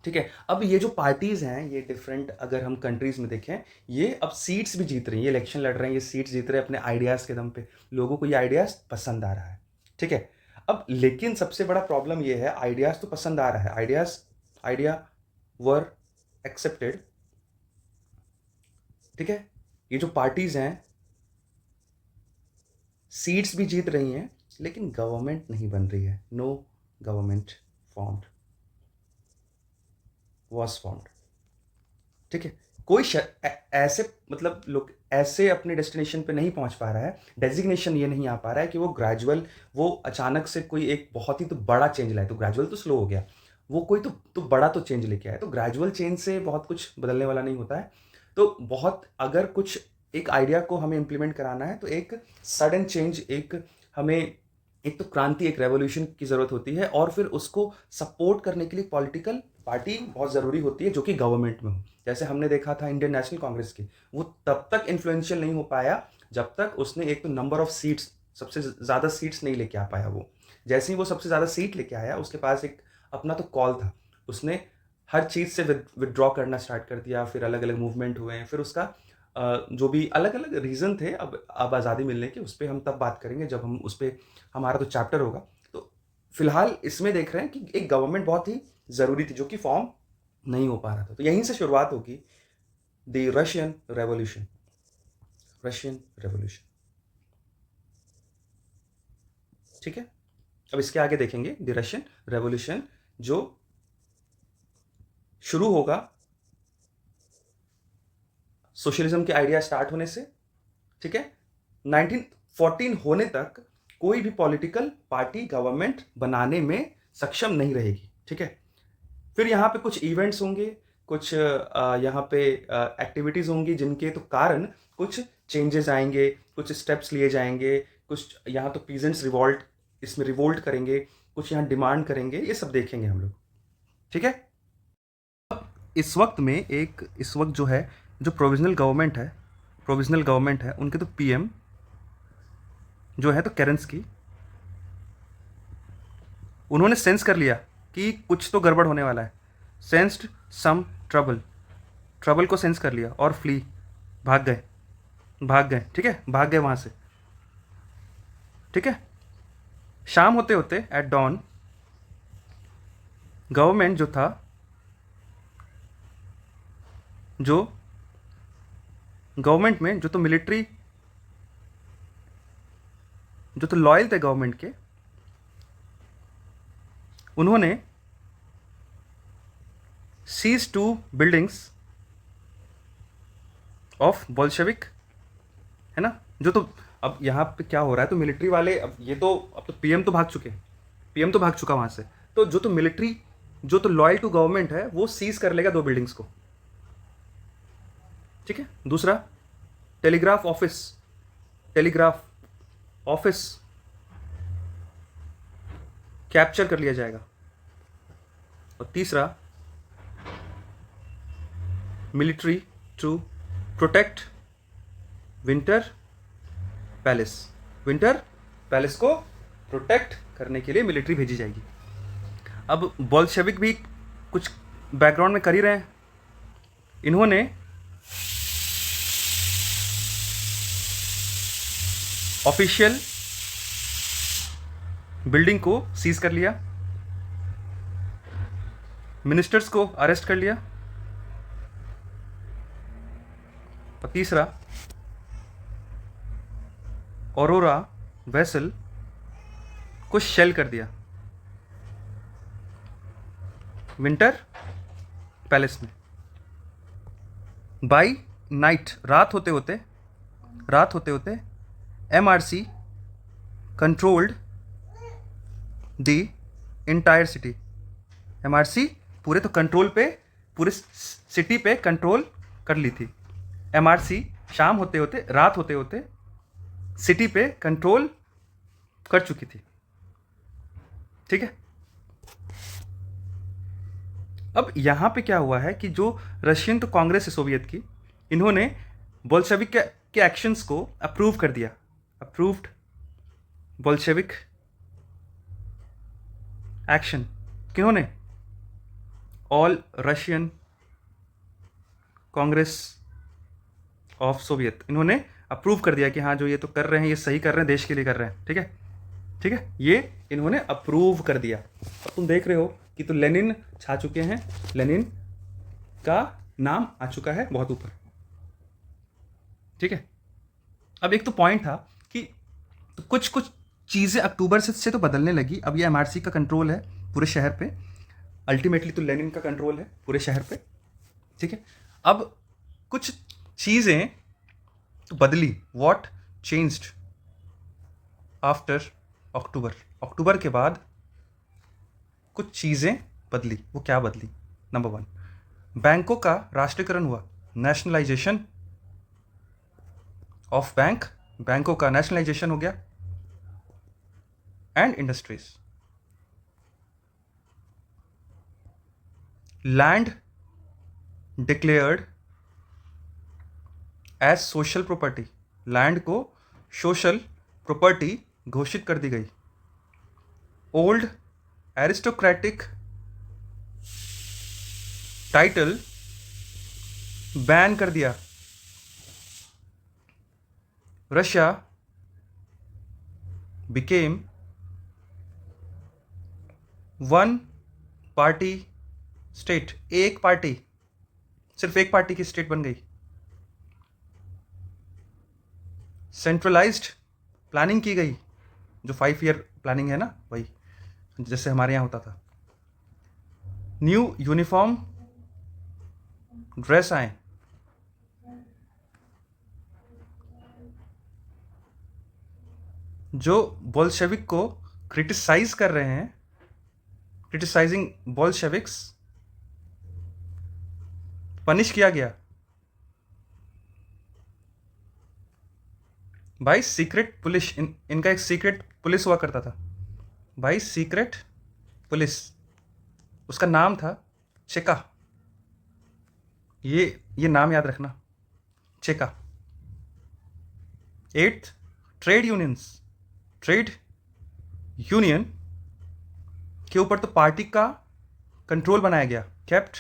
ठीक है। अब ये जो पार्टीज हैं, ये डिफरेंट, अगर हम कंट्रीज में देखें, ये अब सीट्स भी जीत रही हैं, ये इलेक्शन लड़ रहे हैं, ये सीट्स जीत रहे हैं अपने आइडियाज के दम पे, लोगों को ये आइडियाज पसंद आ रहा है, ठीक है। अब लेकिन सबसे बड़ा प्रॉब्लम ये है, आइडियाज तो पसंद आ रहा है, आइडिया वर एक्सेप्टेड, ठीक है। ये जो पार्टीज हैं सीट्स भी जीत रही हैं, लेकिन गवर्नमेंट नहीं बन रही है। No government formed was formed, ठीक है। कोई ऐसे, मतलब लोग ऐसे अपने डेस्टिनेशन पे नहीं पहुंच पा रहा है, डेजिग्नेशन ये नहीं आ पा रहा है कि वो अचानक से कोई एक बहुत ही तो बड़ा चेंज लाए। तो ग्रेजुअल तो स्लो हो गया, वो कोई तो बड़ा तो चेंज लेके आए। तो ग्रेजुअल चेंज से बहुत कुछ बदलने वाला नहीं होता है। तो बहुत, अगर कुछ एक आइडिया को हमें इम्प्लीमेंट कराना है, तो एक सडन चेंज, हमें एक तो क्रांति, एक रेवोल्यूशन की ज़रूरत होती है, और फिर उसको सपोर्ट करने के लिए पॉलिटिकल पार्टी बहुत ज़रूरी होती है, जो कि गवर्नमेंट में हो। जैसे हमने देखा था इंडियन नेशनल कांग्रेस की, वो तब तक इन्फ्लुएंशियल नहीं हो पाया जब तक उसने एक तो नंबर ऑफ सीट्स, सबसे ज़्यादा सीट्स नहीं लेके आ पाया। वो जैसे ही वो सबसे ज़्यादा सीट लेके आया, उसके पास एक अपना तो कॉल था, उसने हर चीज़ से विदड्रॉ करना स्टार्ट कर दिया। फिर अलग अलग मूवमेंट हुए, फिर उसका जो भी अलग अलग रीज़न थे, अब आज़ादी मिलने के, उस पर हम तब बात करेंगे जब हम उस पर, हमारा तो चैप्टर होगा। तो फिलहाल इसमें देख रहे हैं कि एक गवर्नमेंट बहुत ही ज़रूरी थी, जो कि फॉर्म नहीं हो पा रहा था। तो यहीं से शुरुआत होगी द रशियन रेवोल्यूशन। ठीक है, अब इसके आगे देखेंगे द रशियन रेवोल्यूशन जो शुरू होगा सोशलिज्म के आइडिया स्टार्ट होने से, ठीक है। 1914 होने तक कोई भी पॉलिटिकल पार्टी गवर्नमेंट बनाने में सक्षम नहीं रहेगी, ठीक है। फिर यहाँ पे कुछ इवेंट्स होंगे, कुछ यहाँ पे एक्टिविटीज़ होंगी जिनके तो कारण कुछ चेंजेस आएंगे, कुछ स्टेप्स लिए जाएंगे, कुछ यहाँ तो पीजेंट्स रिवोल्ट इसमें रिवोल्ट करेंगे, कुछ यहाँ डिमांड करेंगे, ये सब देखेंगे हम लोग, ठीक है। इस वक्त जो है जो प्रोविजनल गवर्नमेंट है उनके तो पीएम जो है तो केरेंस्की, उन्होंने सेंस कर लिया कि कुछ तो गड़बड़ होने वाला है, सेंस्ड सम ट्रबल को सेंस कर लिया और भाग गए, ठीक है, भाग गए वहाँ से, ठीक है। शाम होते होते एट डॉन गवर्नमेंट जो था, जो गवर्नमेंट में जो तो मिलिट्री जो तो लॉयल थे गवर्नमेंट के, उन्होंने सीज 2 बिल्डिंग्स ऑफ बोल्शेविक, है ना। जो तो अब यहाँ पे क्या हो रहा है, तो मिलिट्री वाले अब तो पीएम तो भाग चुका वहाँ से, तो जो तो मिलिट्री जो तो लॉयल टू गवर्नमेंट है वो सीज कर लेगा 2 बिल्डिंग्स को, ठीक है। दूसरा टेलीग्राफ ऑफिस कैप्चर कर लिया जाएगा, और तीसरा military to protect Winter Palace को प्रोटेक्ट करने के लिए मिलिट्री भेजी जाएगी। अब बोल्शेविक भी कुछ बैकग्राउंड में कर ही रहे हैं, इन्होंने ऑफिशियल बिल्डिंग को सीज कर लिया, मिनिस्टर्स को अरेस्ट कर लिया, और तीसरा ऑरोरा वेसल को शेल कर दिया विंटर पैलेस में। बाई नाइट, रात होते होते MRC controlled the entire city. MRC पूरे सिटी पे कंट्रोल कर ली थी। MRC रात होते होते सिटी पे कंट्रोल कर चुकी थी, ठीक है। अब यहाँ पे क्या हुआ है कि जो रशियन तो कांग्रेस है सोवियत की, इन्होंने बोल्शेविक के एक्शंस को अप्रूव कर दिया। अप्रूव्ड बोल्शेविक एक्शन किन्होंने? All Russian congress of Soviet, इन्होंने अप्रूव कर दिया कि हाँ जो ये तो कर रहे हैं ये सही कर रहे हैं, देश के लिए कर रहे हैं, ठीक है, ये इन्होंने अप्रूव कर दिया। अब तुम देख रहे हो कि तो लेनिन छा चुके हैं, लेनिन का नाम आ चुका है बहुत ऊपर, ठीक है। अब एक तो पॉइंट था कि तो कुछ चीज़ें अक्टूबर से तो बदलने लगी। अब ये MRC का कंट्रोल है पूरे शहर पे, अल्टीमेटली तो लेनिन का कंट्रोल है पूरे शहर पे, ठीक है। अब कुछ चीज़ें तो बदली, व्हाट चेंज्ड आफ्टर अक्टूबर के बाद कुछ चीज़ें बदली। वो क्या बदली? नंबर 1, बैंकों का राष्ट्रीयकरण हुआ, नेशनलाइजेशन ऑफ बैंकों का नेशनलाइजेशन हो गया, and industries. Land declared as social property, land को सोशल प्रॉपर्टी घोषित कर दी गई। ओल्ड एरिस्टोक्रेटिक टाइटल बैन कर दिया। Russia became one party state, सिर्फ एक पार्टी की स्टेट बन गई। सेंट्रलाइज्ड प्लानिंग की गई, जो 5 ईयर प्लानिंग है ना, वही जैसे हमारे यहाँ होता था। न्यू यूनिफॉर्म ड्रेस आए, जो बोल्शेविक को क्रिटिसाइज कर रहे हैं, क्रिटिसाइजिंग बोल्शेविक्स, पनिश किया गया भाई सीक्रेट पुलिस। इनका एक सीक्रेट पुलिस हुआ करता था भाई, सीक्रेट पुलिस, उसका नाम था चेका। ये नाम याद रखना, चेका। 8th, ट्रेड यूनियन के ऊपर तो पार्टी का कंट्रोल बनाया गया, kept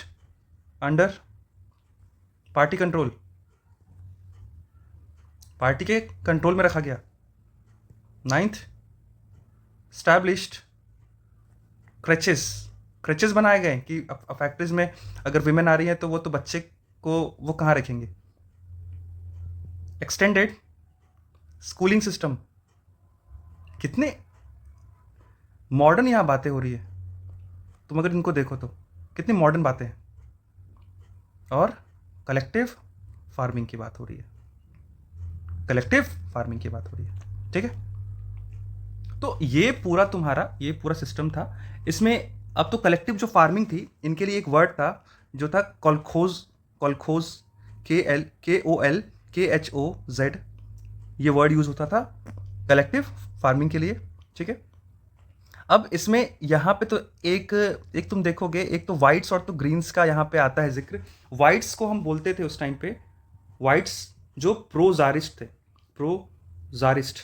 under party control, party के कंट्रोल में रखा गया। 9th, स्टैब्लिश्ड क्रचेस बनाए गए कि फैक्ट्रीज में अगर विमेन आ रही है तो वो तो बच्चे को वो कहाँ रखेंगे। एक्सटेंडेड स्कूलिंग सिस्टम, कितने मॉडर्न यहाँ बातें हो रही है, तुम अगर इनको देखो तो कितनी मॉडर्न बातें हैं। और कलेक्टिव फार्मिंग की बात हो रही है, कलेक्टिव फार्मिंग की बात हो रही है, ठीक है। तो ये पूरा तुम्हारा ये पूरा सिस्टम था। इसमें अब तो कलेक्टिव जो फार्मिंग थी, इनके लिए एक वर्ड था जो था कॉलखोज, कॉलखोज, KOLKHOZ, ये वर्ड यूज होता था कलेक्टिव फार्मिंग के लिए, ठीक है। अब इसमें यहाँ पे तो एक तुम देखोगे, एक तो वाइट्स और तो ग्रीन्स का यहाँ पे आता है जिक्र। वाइट्स को हम बोलते थे उस टाइम पे, वाइट्स जो प्रोजारिस्ट थे, प्रोजारिस्ट।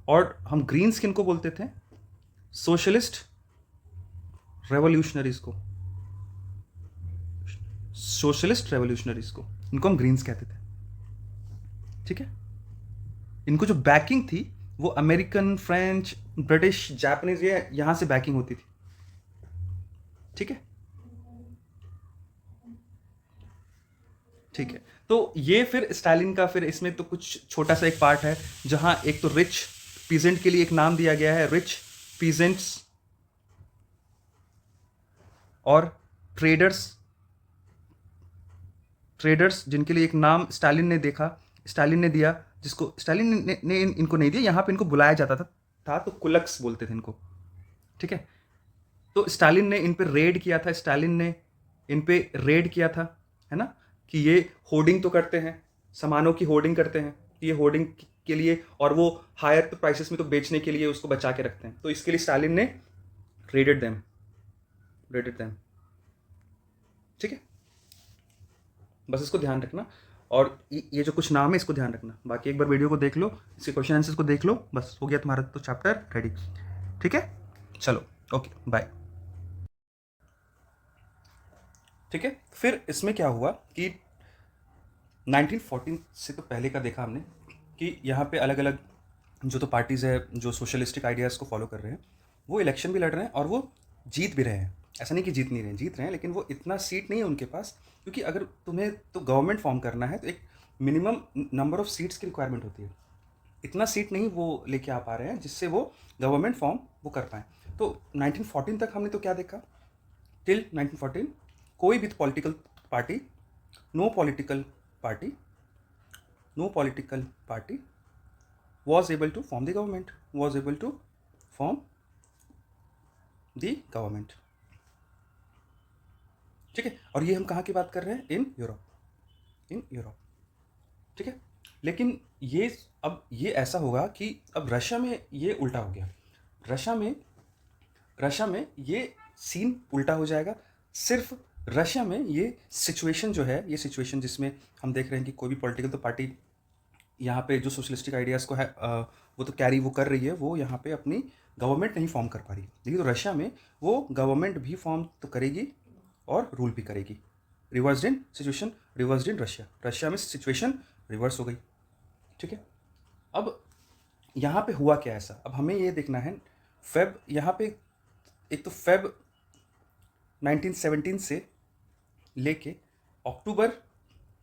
और हम ग्रीन्स किनको बोलते थे, सोशलिस्ट रेवोल्यूशनरीज को, सोशलिस्ट रेवोल्यूशनरीज को, इनको हम ग्रीन्स कहते थे, ठीक है। इनको जो बैकिंग थी वो अमेरिकन, फ्रेंच, ब्रिटिश, जापानीज, ये यहां से बैकिंग होती थी, ठीक है, ठीक है। तो ये फिर स्टालिन का, फिर इसमें तो कुछ छोटा सा एक पार्ट है जहां एक तो रिच पीजेंट के लिए एक नाम दिया गया है, रिच पीजेंट्स, और ट्रेडर्स जिनके लिए एक नाम स्टालिन ने देखा, स्टालिन ने दिया, जिसको स्टालिन ने इनको नहीं दिया, यहाँ पे इनको बुलाया जाता था तो कुलक्स बोलते थे इनको, ठीक है। तो स्टालिन ने इन पे रेड किया था, स्टालिन ने इन पे रेड किया था, है ना, कि ये होर्डिंग तो करते हैं, सामानों की होर्डिंग करते हैं, ये होर्डिंग के लिए, और वो हायर प्राइसेस में तो बेचने के लिए उसको बचा के रखते हैं, तो इसके लिए स्टालिन ने रेडेड देम, ठीक है। बस इसको ध्यान रखना, और ये जो कुछ नाम है इसको ध्यान रखना। बाकी एक बार वीडियो को देख लो, इसके क्वेश्चन आंसर्स को देख लो, बस हो गया तुम्हारा तो चैप्टर रेडी, ठीक है। चलो ओके बाय, ठीक है। फिर इसमें क्या हुआ कि 1914 से तो पहले का देखा हमने कि यहाँ पे अलग अलग जो तो पार्टीज़ है जो सोशलिस्टिक आइडियाज़ को फॉलो कर रहे हैं, वो इलेक्शन भी लड़ रहे हैं और वो जीत भी रहे हैं। ऐसा नहीं कि जीत नहीं रहे हैं, जीत रहे हैं, लेकिन वो इतना सीट नहीं है उनके पास, क्योंकि अगर तुम्हें तो गवर्नमेंट फॉर्म करना है तो एक मिनिमम नंबर ऑफ सीट्स की रिक्वायरमेंट होती है। इतना सीट नहीं वो लेके आ पा रहे हैं जिससे वो गवर्नमेंट फॉर्म वो कर पाएँ। तो 1914 तक हमने तो क्या देखा, टिल 1914 कोई भी political party, no political party was able to form the government, ठीक है। और ये हम कहाँ की बात कर रहे हैं, इन यूरोप, ठीक है। लेकिन अब ये ऐसा होगा कि अब रशिया में ये उल्टा हो गया, रशिया में ये सीन उल्टा हो जाएगा। सिर्फ रशिया में ये सिचुएशन जो है, ये सिचुएशन जिसमें हम देख रहे हैं कि कोई भी पॉलिटिकल तो पार्टी यहाँ पे जो सोशलिस्टिक आइडियाज़ को है वो तो कैरी वो कर रही है, वो यहाँ पे अपनी गवर्नमेंट नहीं फॉर्म कर पा रही। देखिए तो रशिया में वो गवर्नमेंट भी फॉर्म तो करेगी और रूल भी करेगी। Reversed in situation, reversed in Russia में सिचुएशन रिवर्स हो गई, ठीक है। अब यहाँ पे हुआ क्या ऐसा, अब हमें ये देखना है फेब, यहाँ पे एक तो फेब 1917 से लेके अक्टूबर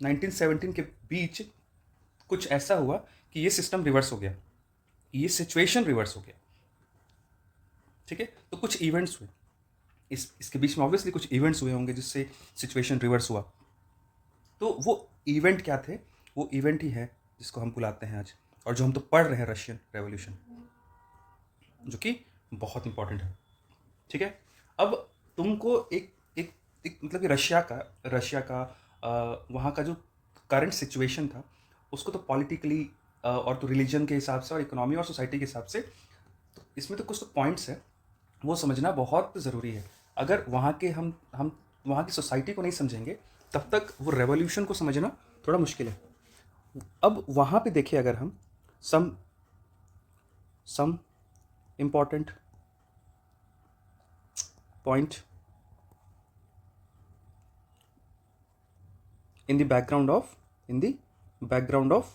1917 के बीच कुछ ऐसा हुआ कि ये सिस्टम रिवर्स हो गया, ये सिचुएशन रिवर्स हो गया, ठीक है। तो कुछ इवेंट्स हुए, इसके बीच में ऑब्वियसली कुछ इवेंट्स हुए होंगे जिससे सिचुएशन रिवर्स हुआ। तो वो इवेंट क्या थे? वो इवेंट ही है जिसको हम बुलाते हैं आज, और जो हम तो पढ़ रहे हैं, रशियन रेवोल्यूशन, जो कि बहुत इंपॉर्टेंट है, ठीक है। अब तुमको एक मतलब कि रशिया का वहाँ का जो करंट सिचुएशन था उसको तो पॉलिटिकली और तो रिलीजन के हिसाब से और इकोनॉमी और सोसाइटी के हिसाब से, तो इसमें तो कुछ तो पॉइंट्स है वो समझना बहुत ज़रूरी है। अगर वहाँ के हम वहाँ की सोसाइटी को नहीं समझेंगे तब तक वो रेवोल्यूशन को समझना थोड़ा मुश्किल है। अब वहाँ पे देखिए, अगर हम some important point in the background of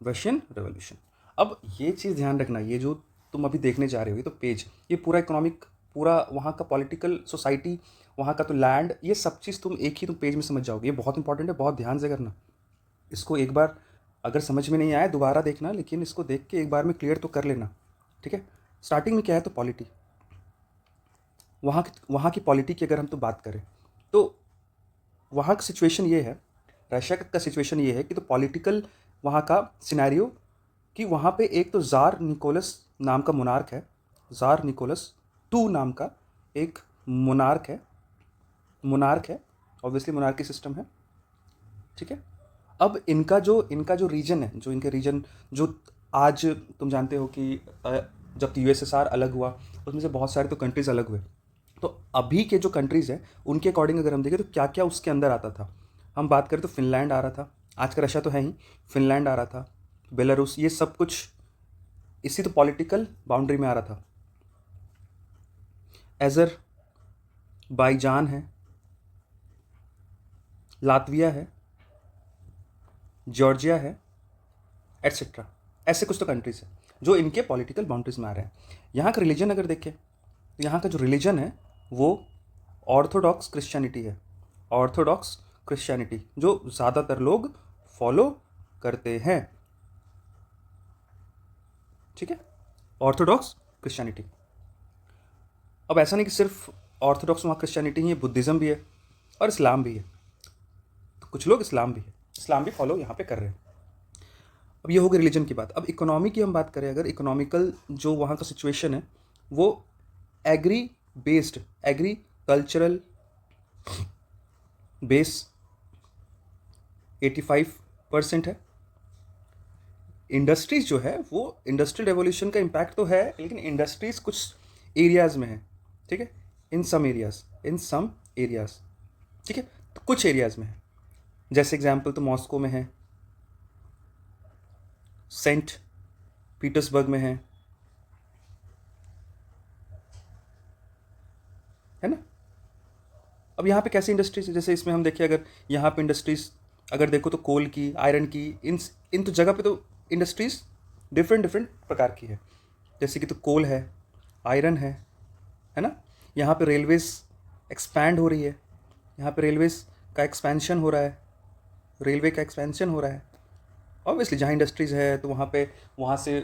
Russian revolution. अब ये चीज़ ध्यान रखना, ये जो तुम अभी देखने जा रहे हो ये तो पेज, ये पूरा इकोनॉमिक, पूरा वहाँ का पॉलिटिकल सोसाइटी, वहाँ का तो लैंड, ये सब चीज़ तुम एक ही तुम पेज में समझ जाओगे। ये बहुत इंपॉर्टेंट है, बहुत ध्यान से करना। इसको एक बार अगर समझ में नहीं आया दोबारा देखना, लेकिन इसको देख के एक बार में क्लियर तो कर लेना, ठीक है। स्टार्टिंग में क्या है, तो पॉलिटी, वहाँ की पॉलिटी की अगर हम तो बात करें तो वहाँ का सिचुएशन ये है, रशिया का सिचुएशन ये है कि तो पॉलिटिकल वहाँ का सिनेरियो कि वहाँ पे एक तो ज़ार निकोलस नाम का मोनार्क है, ज़ार निकोलस टू नाम का एक मोनार्क है ऑब्वियसली मोनार्की सिस्टम है, ठीक है। अब इनका जो रीजन है, जो इनके रीजन, जो आज तुम जानते हो कि जब यूएसएसआर अलग हुआ उसमें से बहुत सारे तो कंट्रीज़ अलग हुए। तो अभी के जो कंट्रीज़ हैं उनके अकॉर्डिंग अगर हम देखें तो क्या क्या उसके अंदर आता था, हम बात करें तो फिनलैंड आ रहा था, आज का रशिया तो है ही, फिनलैंड आ रहा था, बेलारूस, ये सब कुछ इसी तो पॉलिटिकल बाउंड्री में आ रहा था। अज़रबाईजान है, लातविया है, जॉर्जिया है, एट्सेट्रा, ऐसे कुछ तो कंट्रीज़ हैं जो इनके पॉलिटिकल बाउंड्रीज में आ रहे हैं। यहाँ का रिलीजन अगर देखें तो यहाँ का जो रिलीजन है वो ऑर्थोडॉक्स क्रिश्चियनिटी है, ऑर्थोडॉक्स क्रिश्चियनिटी जो ज़्यादातर लोग फॉलो करते हैं, ठीक है, ऑर्थोडॉक्स क्रिश्चियनिटी। अब ऐसा नहीं कि सिर्फ ऑर्थोडॉक्स वहाँ क्रिश्चियनिटी ही है, बुद्धिज़्म भी है और इस्लाम भी है, तो कुछ लोग इस्लाम भी फॉलो यहाँ पे कर रहे हैं। अब ये हो गई रिलीजन की बात। अब इकोनॉमी की हम बात करें, अगर इकोनॉमिकल जो वहाँ का सिचुएशन है वो एग्रीकल्चरल बेस 85% है। इंडस्ट्रीज़ जो है वो इंडस्ट्रियल रेवोल्यूशन का इम्पैक्ट तो है, लेकिन इंडस्ट्रीज़ कुछ एरियाज़ में है, ठीक है, इन सम एरियाज़, ठीक है, तो कुछ एरियाज़ में है। जैसे एग्जांपल तो मॉस्को में है, सेंट पीटर्सबर्ग में है ना। अब यहाँ पे कैसी इंडस्ट्रीज है, जैसे इसमें हम देखिए, अगर यहाँ पे इंडस्ट्रीज अगर देखो तो कोल की, आयरन की, इन तो जगह पे तो इंडस्ट्रीज डिफरेंट प्रकार की है, जैसे कि तो कोल है, आयरन है ना। यहाँ पे रेलवेज़ एक्सपैंड हो रही है, यहाँ पे रेलवेज़ का एक्सपेंशन हो रहा है, रेलवे का एक्सपेंशन हो रहा है। ऑब्वियसली जहाँ इंडस्ट्रीज़ है तो वहाँ से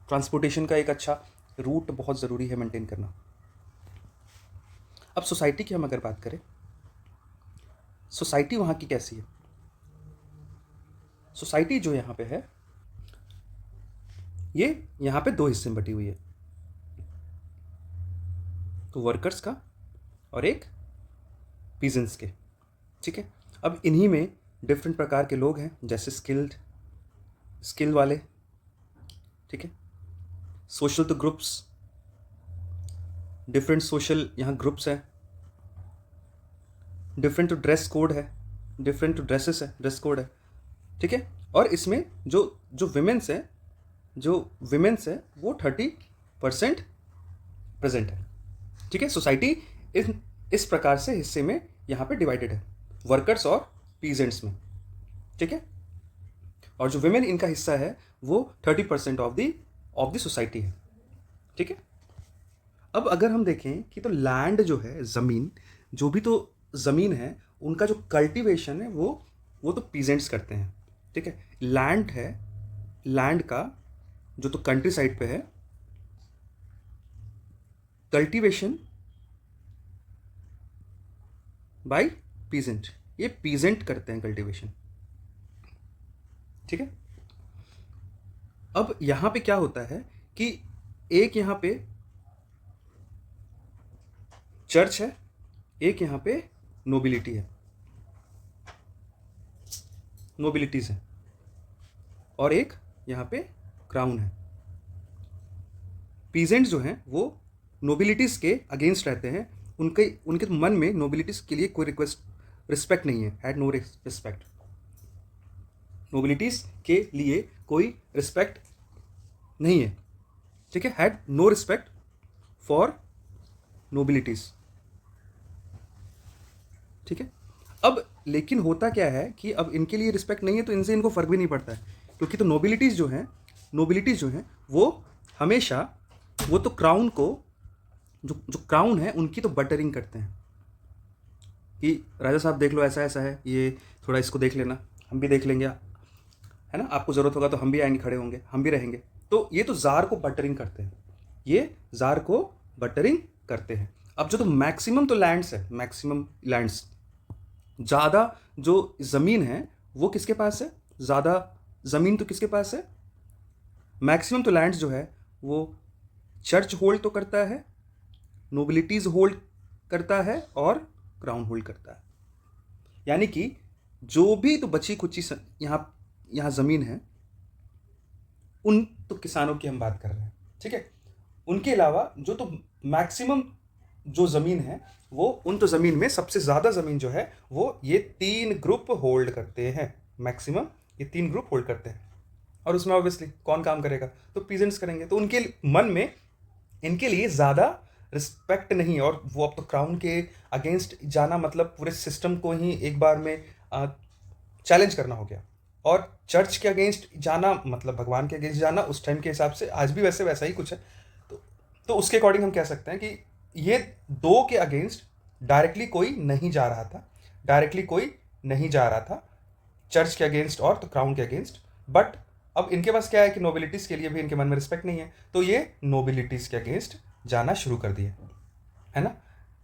ट्रांसपोर्टेशन का एक अच्छा रूट बहुत ज़रूरी है मेंटेन करना। अब सोसाइटी की हम अगर बात करें, सोसाइटी वहाँ की कैसी है? सोसाइटी जो यहाँ पे है ये यहाँ पे दो हिस्से में बटी हुई है, तो वर्कर्स का और एक पीजेंट्स के, ठीक है। अब इन्हीं में डिफरेंट प्रकार के लोग हैं, जैसे स्किल वाले, ठीक है, सोशल तो ग्रुप्स, डिफरेंट सोशल यहाँ ग्रुप्स हैं, डिफरेंट तो ड्रेस कोड है, डिफरेंट तो ड्रेस कोड है, ठीक है। और इसमें जो विमेंस है वो 30% प्रेजेंट है, ठीक है। सोसाइटी इस प्रकार से हिस्से में यहाँ पे डिवाइडेड है, वर्कर्स और पीजेंट्स में, ठीक है। और जो विमेन इनका हिस्सा है वो 30% ऑफ द सोसाइटी है, ठीक है। अब अगर हम देखें कि तो लैंड जो है, ज़मीन, जो भी तो ज़मीन है उनका जो कल्टीवेशन है वो तो पीजेंट्स करते हैं, ठीक है। लैंड का जो तो कंट्री साइड पे है, कल्टीवेशन बाय पीजेंट, ये पीजेंट करते हैं कल्टीवेशन, ठीक है। अब यहां पे क्या होता है कि एक यहां पे चर्च है, एक यहां पे नोबिलिटी है, नोबिलिटीज है, और एक यहां पे क्राउन है। पीजेंट्स जो हैं वो नोबिलिटीज के अगेंस्ट रहते हैं, उनके मन में नोबिलिटीज के लिए कोई रिस्पेक्ट नहीं है, हैड नो रिस्पेक्ट, नोबिलिटीज के लिए कोई रिस्पेक्ट नहीं है, ठीक है, हैड नो रिस्पेक्ट फॉर नोबिलिटीज, ठीक है। अब लेकिन होता क्या है कि अब इनके लिए रिस्पेक्ट नहीं है तो इनसे इनको फर्क भी नहीं पड़ता है, क्योंकि तो नोबिलिटीज जो हैं वो हमेशा, वो तो क्राउन को, जो क्राउन है उनकी तो बटरिंग करते हैं कि राजा साहब देख लो ऐसा ऐसा है, ये थोड़ा इसको देख लेना, हम भी देख लेंगे, है ना, आपको ज़रूरत होगा तो हम भी आएंगे, खड़े होंगे, हम भी रहेंगे। तो ये तो ज़ार को बटरिंग करते हैं, ये ज़ार को बटरिंग करते हैं। अब जो तो मैक्सिमम तो लैंड्स है, मैक्सिमम लैंड्स, ज़्यादा जो ज़मीन है वो किसके पास है, ज़्यादा ज़मीन तो किसके पास है, मैक्सिमम तो लैंड्स जो है वो चर्च होल्ड तो करता है, नोबिलिटीज होल्ड करता है, और क्राउन होल्ड करता है। यानी कि जो भी तो बची खुची यहाँ ज़मीन है, उन तो किसानों की हम बात कर रहे हैं, ठीक है। उनके अलावा जो तो मैक्सिमम जो ज़मीन है वो, उन तो ज़मीन में सबसे ज़्यादा ज़मीन जो है वो ये 3 ग्रुप होल्ड करते हैं, मैक्सिमम ये 3 ग्रुप होल्ड करते हैं। और उसमें ऑब्वियसली कौन काम करेगा, तो पीजेंट्स करेंगे। तो उनके मन में इनके लिए ज़्यादा रिस्पेक्ट नहीं, और वो अब तो क्राउन के अगेंस्ट जाना मतलब पूरे सिस्टम को ही एक बार में चैलेंज करना हो गया, और चर्च के अगेंस्ट जाना मतलब भगवान के अगेंस्ट जाना उस टाइम के हिसाब से, आज भी वैसे वैसा ही कुछ है। तो उसके अकॉर्डिंग हम कह सकते हैं कि ये दो के अगेंस्ट डायरेक्टली कोई नहीं जा रहा था, चर्च के अगेंस्ट और तो क्राउन के अगेंस्ट। बट अब इनके पास क्या है कि नोबिलिटीज़ के लिए भी इनके मन में रिस्पेक्ट नहीं है, तो ये नोबिलिटीज़ के अगेंस्ट जाना शुरू कर दिए, है ना,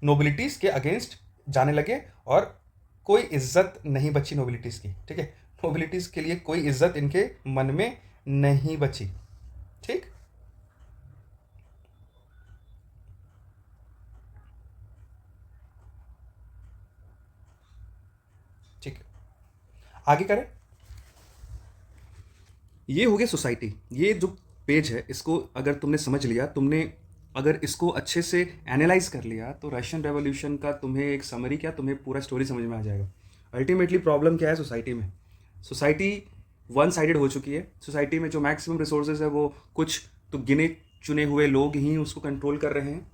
नोबिलिटीज़ के अगेंस्ट जाने लगे, और कोई इज्जत नहीं बची नोबिलिटीज़ की, ठीक है, नोबिलिटीज़ के लिए कोई इज्जत इनके मन में नहीं बची, ठीक। ठीक है, आगे करें। ये हो गया सोसाइटी। ये जो पेज है इसको अगर तुमने समझ लिया, तुमने अगर इसको अच्छे से एनालाइज कर लिया, तो रशियन रेवोल्यूशन का तुम्हें एक समरी क्या, तुम्हें पूरा स्टोरी समझ में आ जाएगा। अल्टीमेटली प्रॉब्लम क्या है सोसाइटी में, सोसाइटी वन साइडेड हो चुकी है। सोसाइटी में जो मैक्सिमम रिसोर्सेज है वो कुछ तो गिने चुने हुए लोग ही उसको कंट्रोल कर रहे हैं,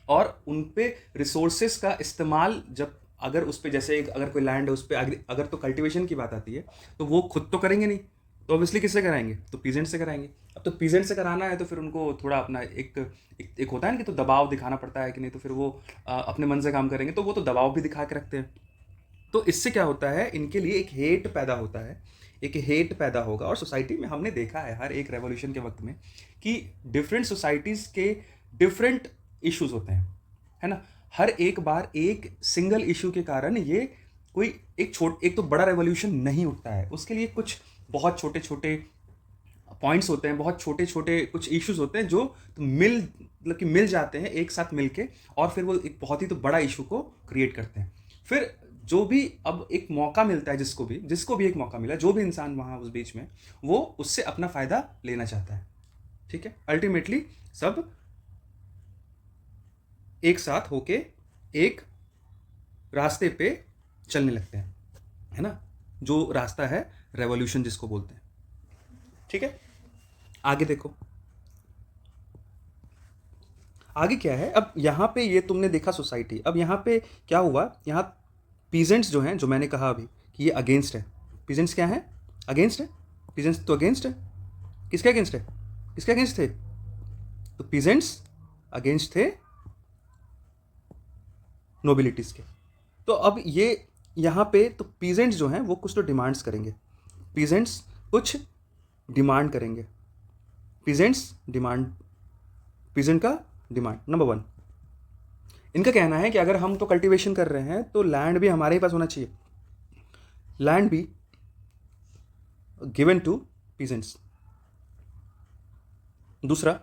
और उन पे रिसोर्सेज का इस्तेमाल जब अगर उस पर जैसे अगर कोई लैंड है उस पर अगर तो कल्टीवेशन की बात आती है तो वो खुद तो करेंगे नहीं, तो ऑब्वियसली किससे कराएंगे, तो पीजेंट से कराएंगे। अब तो पीजेंट से कराना है तो फिर उनको थोड़ा अपना एक होता है ना कि तो दबाव दिखाना पड़ता है कि नहीं तो फिर वो अपने मन से काम करेंगे, तो वो तो दबाव भी दिखा के रखते हैं। तो इससे क्या होता है, इनके लिए एक हेट पैदा होता है, एक हेट पैदा होगा। और सोसाइटी में हमने देखा है हर एक रेवोल्यूशन के वक्त में कि डिफरेंट सोसाइटीज़ के डिफरेंट इश्यूज होते हैं, है ना। हर एक बार एक सिंगल इशू के कारण ये कोई एक तो बड़ा रेवोल्यूशन नहीं उठता है, उसके लिए कुछ बहुत छोटे छोटे पॉइंट्स होते हैं, बहुत छोटे छोटे कुछ इश्यूज होते हैं जो तो मतलब कि मिल जाते हैं एक साथ मिलके, और फिर वो एक बहुत ही तो बड़ा इशू को क्रिएट करते हैं। फिर जो भी अब एक मौका मिलता है, जिसको भी एक मौका मिला, जो भी इंसान वहाँ उस बीच में, वो उससे अपना फ़ायदा लेना चाहता है, ठीक है। अल्टीमेटली सब एक साथ होके एक रास्ते पे चलने लगते हैं, है ना, जो रास्ता है रेवोल्यूशन जिसको बोलते हैं, ठीक है। आगे देखो, आगे क्या है। अब यहाँ पे ये तुमने देखा सोसाइटी, अब यहाँ पे क्या हुआ, यहाँ पीजेंट्स जो हैं, जो मैंने कहा अभी कि ये अगेंस्ट है, पीजेंट्स क्या है, अगेंस्ट है, पीजेंट्स तो अगेंस्ट है, किसके अगेंस्ट है, किसके अगेंस्ट थे, तो पीजेंट्स अगेंस्ट थे नोबिलिटीज़ के। तो अब ये यहाँ पे तो पीजेंट्स जो हैं वो कुछ तो डिमांड्स करेंगे, पीजेंट्स कुछ डिमांड करेंगे, पीजेंट्स डिमांड, पीजेंट का डिमांड नंबर 1। इनका कहना है कि अगर हम तो कल्टीवेशन कर रहे हैं तो लैंड भी हमारे ही पास होना चाहिए, लैंड भी गिवन टू पीजेंट्स। दूसरा,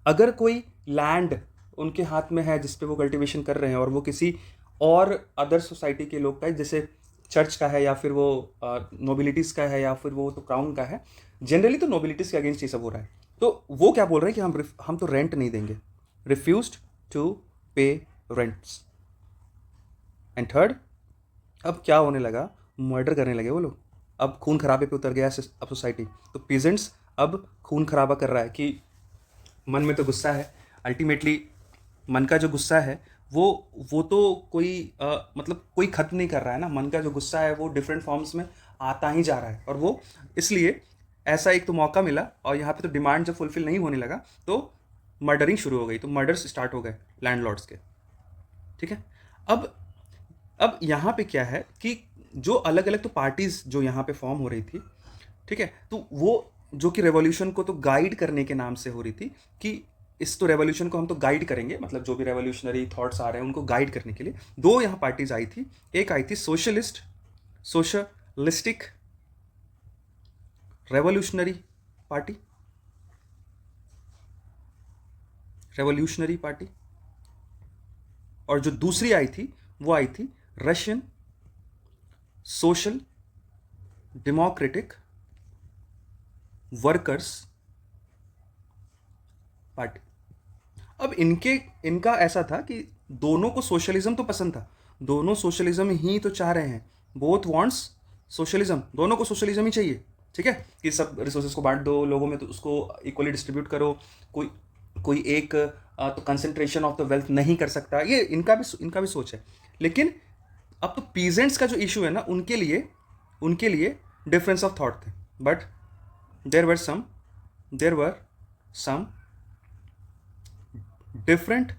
अगर कोई लैंड उनके हाथ में है जिस पे वो कल्टीवेशन कर रहे हैं और वो किसी और अदर सोसाइटी के लोग का है, जैसे चर्च का है या फिर वो नोबिलिटीज़ का है या फिर वो तो क्राउन का है, जनरली तो नोबिलिटीज़ के अगेंस्ट ये सब हो रहा है, तो वो क्या बोल रहे हैं कि हम तो रेंट नहीं देंगे, रिफ्यूज्ड टू पे रेंट्स। एंड थर्ड, अब क्या होने लगा, मर्डर करने लगे वो लोग, अब खून खराबे पे उतर गया अब सोसाइटी, तो पीजेंट्स अब खून खराबा कर रहा है कि मन में तो गुस्सा है, अल्टीमेटली मन का जो गुस्सा है वो तो कोई मतलब कोई खत्म नहीं कर रहा है ना, मन का जो गुस्सा है वो डिफरेंट फॉर्म्स में आता ही जा रहा है, और वो इसलिए ऐसा एक तो मौका मिला और यहाँ पे तो डिमांड जब फुलफिल नहीं होने लगा तो मर्डरिंग शुरू हो गई, तो मर्डर्स स्टार्ट हो गए लैंडलॉर्ड्स के। ठीक है, अब यहाँ पे क्या है कि जो अलग अलग तो पार्टीज जो यहाँ पे फॉर्म हो रही थी, ठीक है, तो वो जो कि रेवोल्यूशन को तो गाइड करने के नाम से हो रही थी कि इस तो रेवोल्यूशन को हम तो गाइड करेंगे, मतलब जो भी रेवोल्यूशनरी थॉट्स आ रहे हैं उनको गाइड करने के लिए दो यहाँ पार्टीज आई थी। एक आई थी सोशलिस्टिक रेवोल्यूशनरी पार्टी, और जो दूसरी आई थी वो आई थी Russian social democratic workers party. अब इनका ऐसा था कि दोनों को सोशलिज्म तो पसंद था, दोनों सोशलिज्म ही तो चाह रहे हैं, बोथ वांट्स सोशलिज्म, दोनों को सोशलिज्म ही चाहिए। ठीक है, कि सब रिसोर्सेज को बांट दो लोगों में, तो उसको इक्वली डिस्ट्रीब्यूट करो, कोई एक तो कंसंट्रेशन ऑफ द वेल्थ नहीं कर सकता, ये इनका भी सोच है। लेकिन अब तो पीजेंट्स का जो इशू है ना, उनके लिए डिफरेंस ऑफ थॉट थे, but there were some different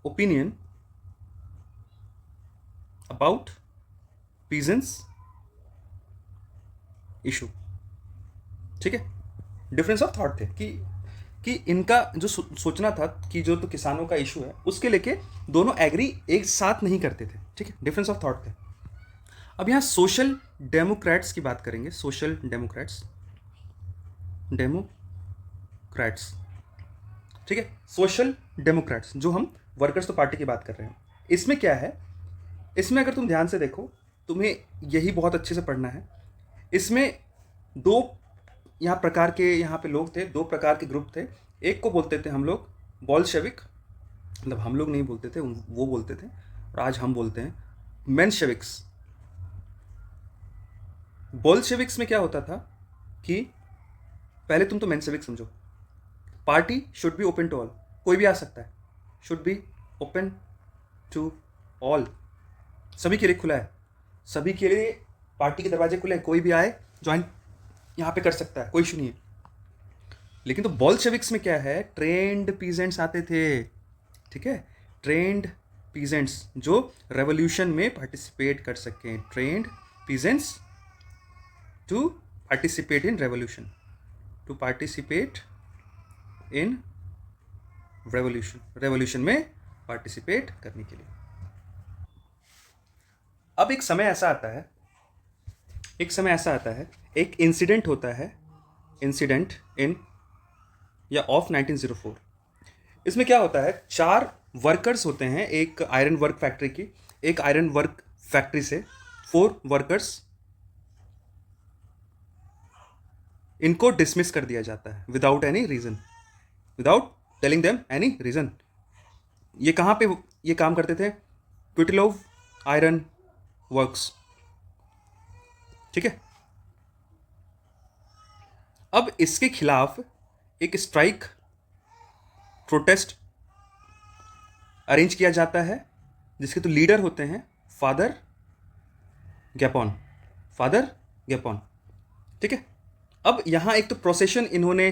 opinion about peasants issue। ठीक है, डिफरेंस ऑफ थॉट थे कि इनका जो सोचना था कि जो तो किसानों का इशू है उसके लेके दोनों एग्री एक साथ नहीं करते थे। ठीक है, डिफरेंस ऑफ थॉट थे। अब यहाँ सोशल डेमोक्रेट्स की बात करेंगे, सोशल डेमोक्रेट्स, ठीक है, सोशल डेमोक्रेट्स, जो हम वर्कर्स तो पार्टी की बात कर रहे हैं। इसमें क्या है, इसमें अगर तुम ध्यान से देखो, तुम्हें यही बहुत अच्छे से पढ़ना है। इसमें दो यहाँ प्रकार के यहाँ पे लोग थे, दो प्रकार के ग्रुप थे। एक को बोलते थे हम लोग बॉल्शेविक, मतलब हम लोग नहीं बोलते थे, वो बोलते थे, और आज हम बोलते हैं मेंशेविक्स। बॉल्शेविक्स में क्या होता था कि पहले तुम तो मेंशेविक समझो, party should be open to all, कोई भी आ सकता है, should be open to all, सभी के लिए खुला है, सभी के लिए पार्टी के दरवाजे खुले हैं, कोई भी आए ज्वाइन यहाँ पे कर सकता है, कोई इशू नहीं है। लेकिन तो बॉल्शेविक्स में क्या है, ट्रेंड पीजेंट्स आते थे। ठीक है, ट्रेंड पीजेंट्स जो रेवोल्यूशन में पार्टिसिपेट कर सकें, trained peasants to participate in revolution, to participate in revolution में पार्टिसिपेट करने के लिए। अब एक समय ऐसा आता है, एक इंसिडेंट होता है, इंसिडेंट इन या ऑफ 1904। इसमें क्या होता है, 4 वर्कर्स होते हैं एक आयरन वर्क फैक्ट्री की, एक आयरन वर्क फैक्ट्री से 4 वर्कर्स, इनको डिसमिस कर दिया जाता है without any reason, without telling them any reason. ये कहाँ पे ये काम करते थे, क्विटलोव आयरन वर्क्स। ठीक है, अब इसके खिलाफ एक स्ट्राइक प्रोटेस्ट अरेंज किया जाता है, जिसके तो लीडर होते हैं फादर गैपॉन। ठीक है, अब यहाँ एक तो प्रोसेशन इन्होंने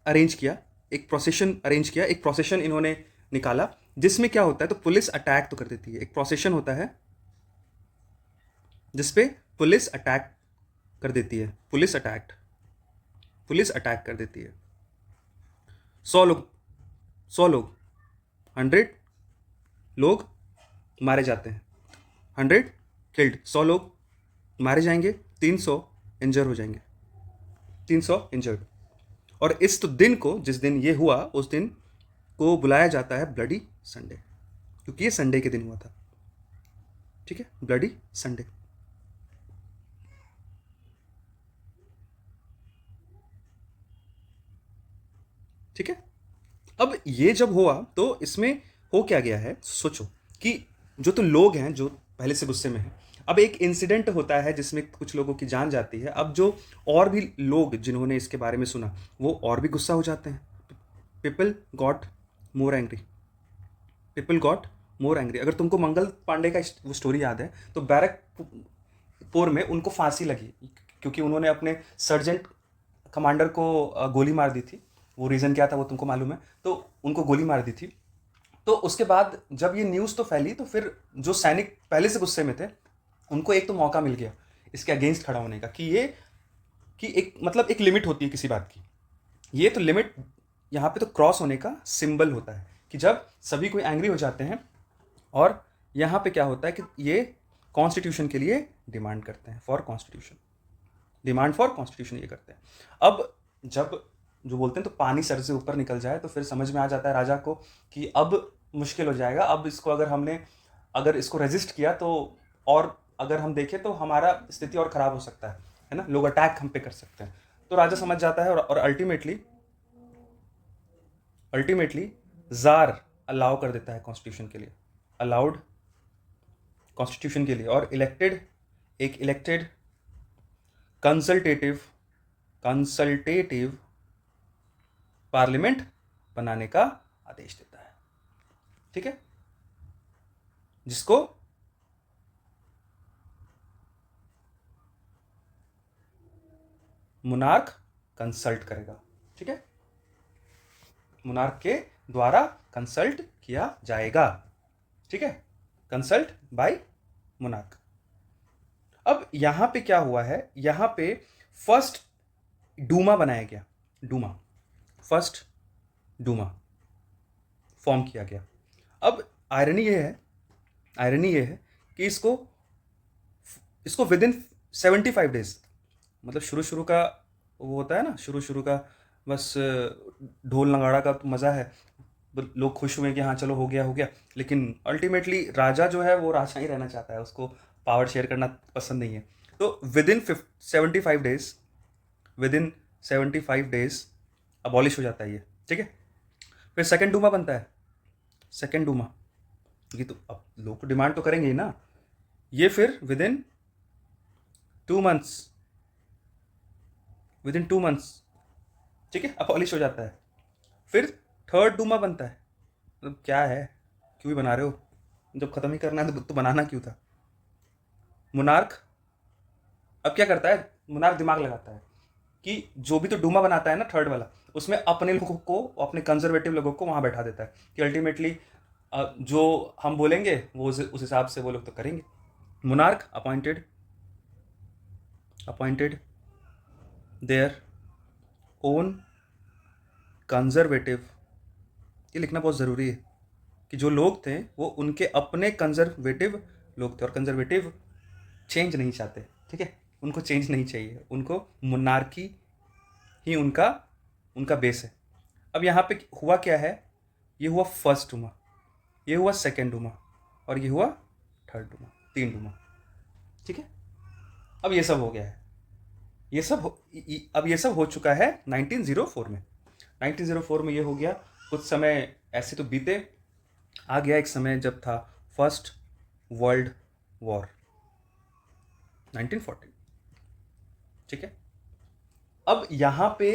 अरेंज किया, एक प्रोसेशन इन्होंने निकाला, जिसमें क्या होता है, तो पुलिस अटैक तो कर देती है। एक प्रोसेशन होता है जिसपे पुलिस अटैक कर देती है, पुलिस अटैक्ट, पुलिस अटैक कर देती है, 100 लोग 100 लोग मारे जाते हैं, 100 किल्ड, 100 लोग मारे जाएंगे, 300 इंजर हो जाएंगे, 300 इंजर्ड। और इस तो दिन को, जिस दिन ये हुआ, उस दिन को बुलाया जाता है ब्लडी संडे, क्योंकि ये संडे के दिन हुआ था। ठीक है, ब्लडी संडे। ठीक है, अब ये जब हुआ तो इसमें हो क्या गया है, सोचो कि जो तो लोग हैं जो पहले से गुस्से में हैं, अब एक इंसिडेंट होता है जिसमें कुछ लोगों की जान जाती है। अब जो और भी लोग जिन्होंने इसके बारे में सुना वो और भी गुस्सा हो जाते हैं। People got more angry, people got more angry. अगर तुमको मंगल पांडे का वो स्टोरी याद है तो बैरकपुर में उनको फांसी लगी क्योंकि उन्होंने अपने सर्जेंट कमांडर को गोली मार दी थी। वो रीज़न क्या था वो तुमको मालूम है, तो उनको गोली मार दी थी। तो उसके बाद जब ये न्यूज़ तो फैली तो फिर जो सैनिक पहले से गुस्से में थे उनको एक तो मौका मिल गया इसके अगेंस्ट खड़ा होने का, कि एक मतलब एक लिमिट होती है किसी बात की। ये तो लिमिट यहाँ पे तो क्रॉस होने का सिंबल होता है कि जब सभी कोई एंग्री हो जाते हैं और यहाँ पे क्या होता है कि ये कॉन्स्टिट्यूशन के लिए डिमांड करते हैं, for constitution, demand for constitution ये करते हैं। अब जब जो बोलते हैं तो पानी सर से ऊपर निकल जाए तो फिर समझ में आ जाता है राजा को कि अब मुश्किल हो जाएगा। अब इसको अगर इसको रेजिस्ट किया तो, और अगर हम देखें तो हमारा स्थिति और ख़राब हो सकता है ना, लोग अटैक हम पे कर सकते हैं। तो राजा समझ जाता है और अल्टीमेटली जार अलाउ कर देता है कॉन्स्टिट्यूशन के लिए, अलाउड कॉन्स्टिट्यूशन के लिए, और इलेक्टेड कंसल्टेटिव पार्लियामेंट बनाने का आदेश देता है। ठीक है, जिसको मुनार्क कंसल्ट करेगा। ठीक है, मुनार्क के द्वारा कंसल्ट किया जाएगा। ठीक है, कंसल्ट बाय मुनार्क। अब यहां पे क्या हुआ है, यहां पे फर्स्ट डूमा बनाया गया, फर्स्ट डूमा फॉर्म किया गया। अब आयरनी ये है कि इसको विद इन 75 डेज, मतलब शुरू का वो होता है ना, शुरू का बस ढोल नगाड़ा का तो मज़ा है, लोग खुश हुए कि हाँ चलो हो गया, लेकिन अल्टीमेटली राजा जो है वो राजा ही रहना चाहता है, उसको पावर शेयर करना पसंद नहीं है। तो विद इन 75 डेज अबॉलिश हो जाता है ये। ठीक है, फिर सेकेंड डूमा बनता है, सेकेंड डूमा, ये तो अब लोग डिमांड तो करेंगे ही ना, ये फिर विद इन 2 मंथ्स, ठीक है, अबॉलिश हो जाता है। फिर थर्ड डूमा बनता है, मतलब क्या है, क्यों ही बना रहे हो, जब खत्म ही करना है तो बनाना क्यों था। मुनार्क अब क्या करता है, मुनार्क दिमाग लगाता है कि जो भी तो डूमा बनाता है ना थर्ड वाला, उसमें अपने लोगों को, अपने कंजर्वेटिव लोगों को वहाँ बैठा देता है कि अल्टीमेटली जो हम बोलेंगे वो उस हिसाब से वो लोग तो करेंगे। Monarch appointed their own conservative, ये लिखना बहुत ज़रूरी है कि जो लोग थे वो उनके अपने कंजर्वेटिव लोग थे, और कंजर्वेटिव चेंज नहीं चाहते। ठीक है, उनको चेंज नहीं चाहिए, उनको मोनार्की ही उनका बेस है। अब यहाँ पे हुआ क्या है, ये हुआ फर्स्ट डूमा, ये हुआ सेकेंड डूमा, और ये हुआ थर्ड डूमा, 3 डूमा। ठीक है, अब ये सब हो गया है, अब ये सब हो चुका है 1904 में। 1904 में ये हो गया। कुछ समय ऐसे तो बीते, आ गया एक समय जब था फर्स्ट वर्ल्ड वॉर, 1940। ठीक है, अब यहाँ पे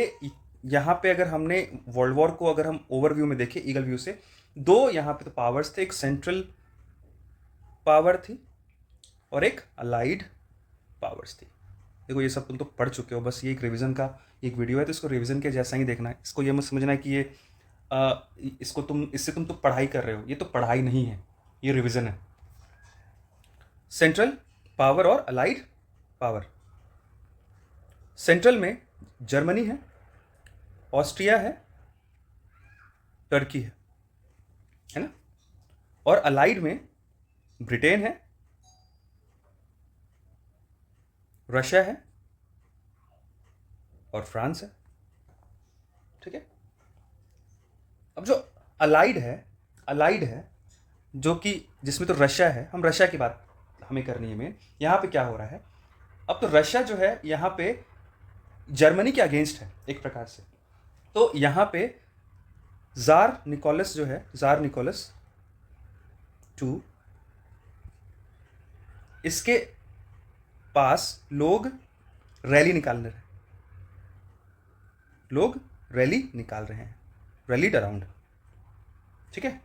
अगर हमने वर्ल्ड वॉर को अगर हम ओवरव्यू में देखें, ईगल व्यू से, 2 यहाँ पे तो पावर्स थे, एक सेंट्रल पावर थी और एक अलाइड पावर्स थी। देखो ये सब तुम तो पढ़ चुके हो, बस ये एक रिवीजन का एक वीडियो है, तो इसको रिवीजन के जैसा ही देखना है। इसको ये मत समझना है कि ये इससे तुम तो पढ़ाई कर रहे हो, ये तो पढ़ाई नहीं है, ये रिवीजन है। सेंट्रल पावर और अलाइड पावर, सेंट्रल में जर्मनी है ऑस्ट्रिया है, टर्की है ना, और अलाइड में ब्रिटेन है, रशिया है और फ्रांस है। ठीक है। अब जो अलाइड है जो कि जिसमें तो रशिया है, हम रशिया की बात हमें करनी है मेन। यहाँ पे क्या हो रहा है, अब तो रशिया जो है यहाँ पे जर्मनी के अगेंस्ट है एक प्रकार से। तो यहाँ पे जार निकोलस जो है, जार निकोलस 2, इसके पास लोग रैली निकाल रहे हैं, रैलीड अराउंड। ठीक है।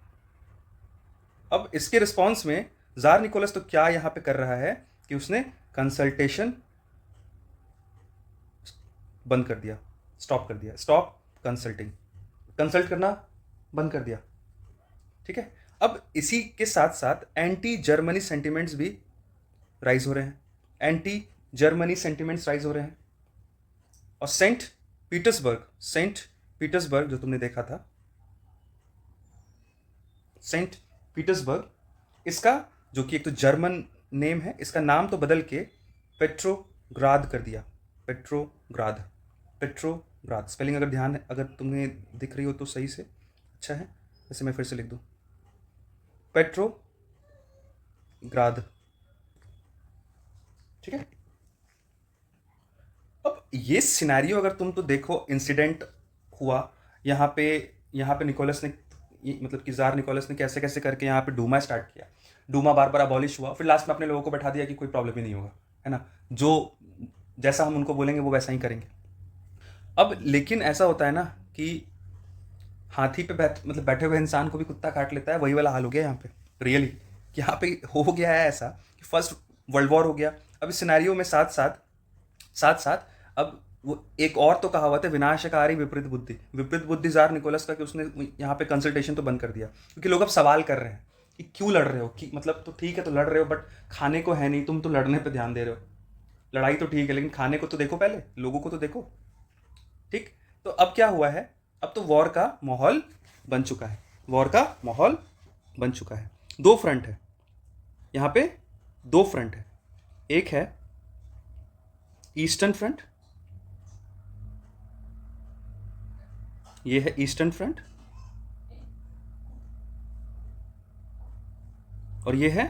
अब इसके रिस्पॉन्स में जार निकोलस तो क्या यहां पे कर रहा है कि उसने कंसल्टेशन बंद कर दिया, स्टॉप कंसल्टिंग, कंसल्ट करना बंद कर दिया। ठीक है। अब इसी के साथ साथ एंटी जर्मनी सेंटिमेंट्स भी राइज हो रहे हैं, और सेंट पीटर्सबर्ग जो तुमने देखा था, सेंट पीटर्सबर्ग, इसका जो कि एक तो जर्मन नेम है, इसका नाम तो बदल के पेट्रोग्राद कर दिया। पेट्रोग्राद, स्पेलिंग अगर तुम्हें दिख रही हो तो सही से अच्छा है, वैसे मैं फिर से लिख दूं, पेट्रोग्राद। ठीक है। अब ये सिनेरियो अगर तुम तो देखो, इंसिडेंट हुआ यहाँ पे निकोलस ने, मतलब कि जार निकोलस ने कैसे कैसे करके यहाँ पे डूमा स्टार्ट किया, डूमा बार बार अबॉलिश हुआ, फिर लास्ट में अपने लोगों को बैठा दिया कि कोई प्रॉब्लम ही नहीं होगा, है ना, जो जैसा हम उनको बोलेंगे वो वैसा ही करेंगे। अब लेकिन ऐसा होता है ना कि हाथी पे मतलब बैठे हुए इंसान को भी कुत्ता काट लेता है, वही वाला हाल हो गया यहाँ पे रियली, कि यहाँ पे हो गया है ऐसा कि फर्स्ट वर्ल्ड वॉर हो गया। अब इस सिनेरियो में साथ साथ अब वो एक और तो कहावत है, विनाशकारी विपरीत बुद्धि जार निकोलस का, कि उसने यहाँ पे कंसल्टेशन तो बंद कर दिया, क्योंकि लोग अब सवाल कर रहे हैं कि क्यों लड़ रहे हो, कि मतलब तो ठीक है तो लड़ रहे हो, बट खाने को है नहीं, तुम तो लड़ने पे ध्यान दे रहे हो। लड़ाई तो ठीक है लेकिन खाने को तो देखो, पहले लोगों को तो देखो। ठीक। तो अब क्या हुआ है, अब तो वॉर का माहौल बन चुका है, दो फ्रंट है यहाँ पे, दो फ्रंट है, एक है ईस्टर्न फ्रंट, ये है ईस्टर्न फ्रंट, और ये है,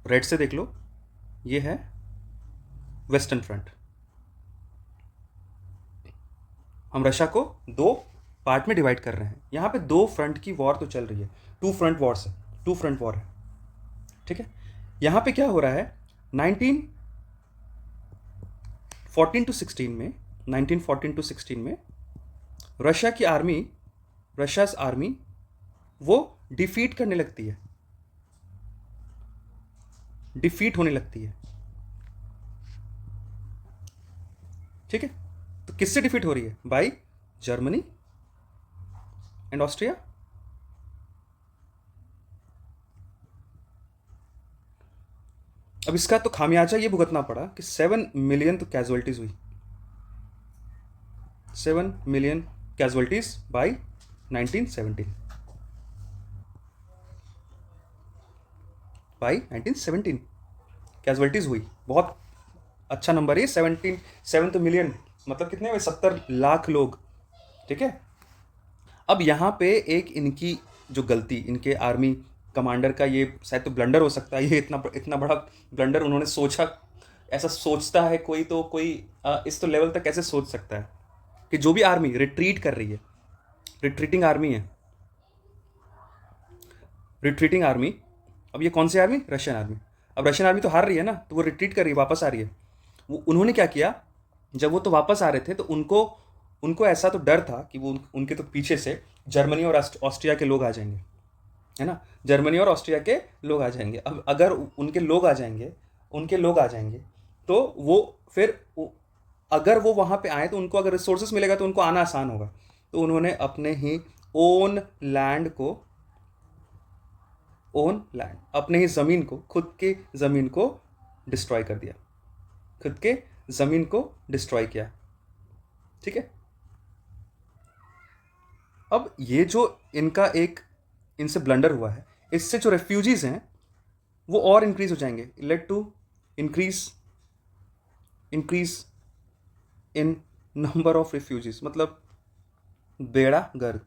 रेड से देख लो, ये है वेस्टर्न फ्रंट। हम रशिया को दो पार्ट में डिवाइड कर रहे हैं। यहाँ पे दो फ्रंट की वॉर तो चल रही है, टू फ्रंट वॉर है। ठीक है। यहाँ पे क्या हो रहा है, 1914 टू 16 में रशिया's आर्मी वो डिफीट होने लगती है। ठीक है। तो किससे डिफीट हो रही है, बाय जर्मनी एंड ऑस्ट्रिया। अब इसका तो खामियाजा ये भुगतना पड़ा कि 7 मिलियन तो कैजुअलिटीज हुई, 7 मिलियन कैजुअलिटीज बाय 1917 कैजुअलिटीज हुई। बहुत अच्छा नंबर है 7 तो मिलियन, मतलब कितने हुए, 70 लाख लोग। ठीक है। अब यहाँ पे एक इनकी जो गलती, इनके आर्मी कमांडर का, ये शायद तो ब्लंडर हो सकता है, ये इतना बड़ा ब्लंडर उन्होंने सोचा, ऐसा सोचता है कोई तो कोई इस तो लेवल तक कैसे सोच सकता है कि जो भी आर्मी रिट्रीट कर रही है, रिट्रीटिंग आर्मी, अब ये कौन सी आर्मी, रशियन आर्मी। अब रशियन आर्मी तो हार रही है ना, तो वो रिट्रीट कर रही है, वापस आ रही है। उन्होंने क्या किया, जब वो तो वापस आ रहे थे तो उनको ऐसा तो डर था कि वो उनके तो पीछे से जर्मनी और ऑस्ट्रिया के लोग आ जाएंगे, है ना, जर्मनी और ऑस्ट्रिया के लोग आ जाएंगे। अब अगर उनके लोग आ जाएंगे तो वो फिर अगर वो वहाँ पे आए तो उनको अगर रिसोर्सेस मिलेगा तो उनको आना आसान होगा। तो उन्होंने अपने ही ओन लैंड, अपने ही ज़मीन को, खुद के ज़मीन को डिस्ट्रॉय कर दिया, खुद के ज़मीन को डिस्ट्रॉय किया, ठीक है। अब ये जो इनका एक इनसे ब्लंडर हुआ है, इससे जो रेफ्यूजीज हैं वो और इंक्रीज हो जाएंगे, led to increase in number of refugees, मतलब बेड़ा गर्क,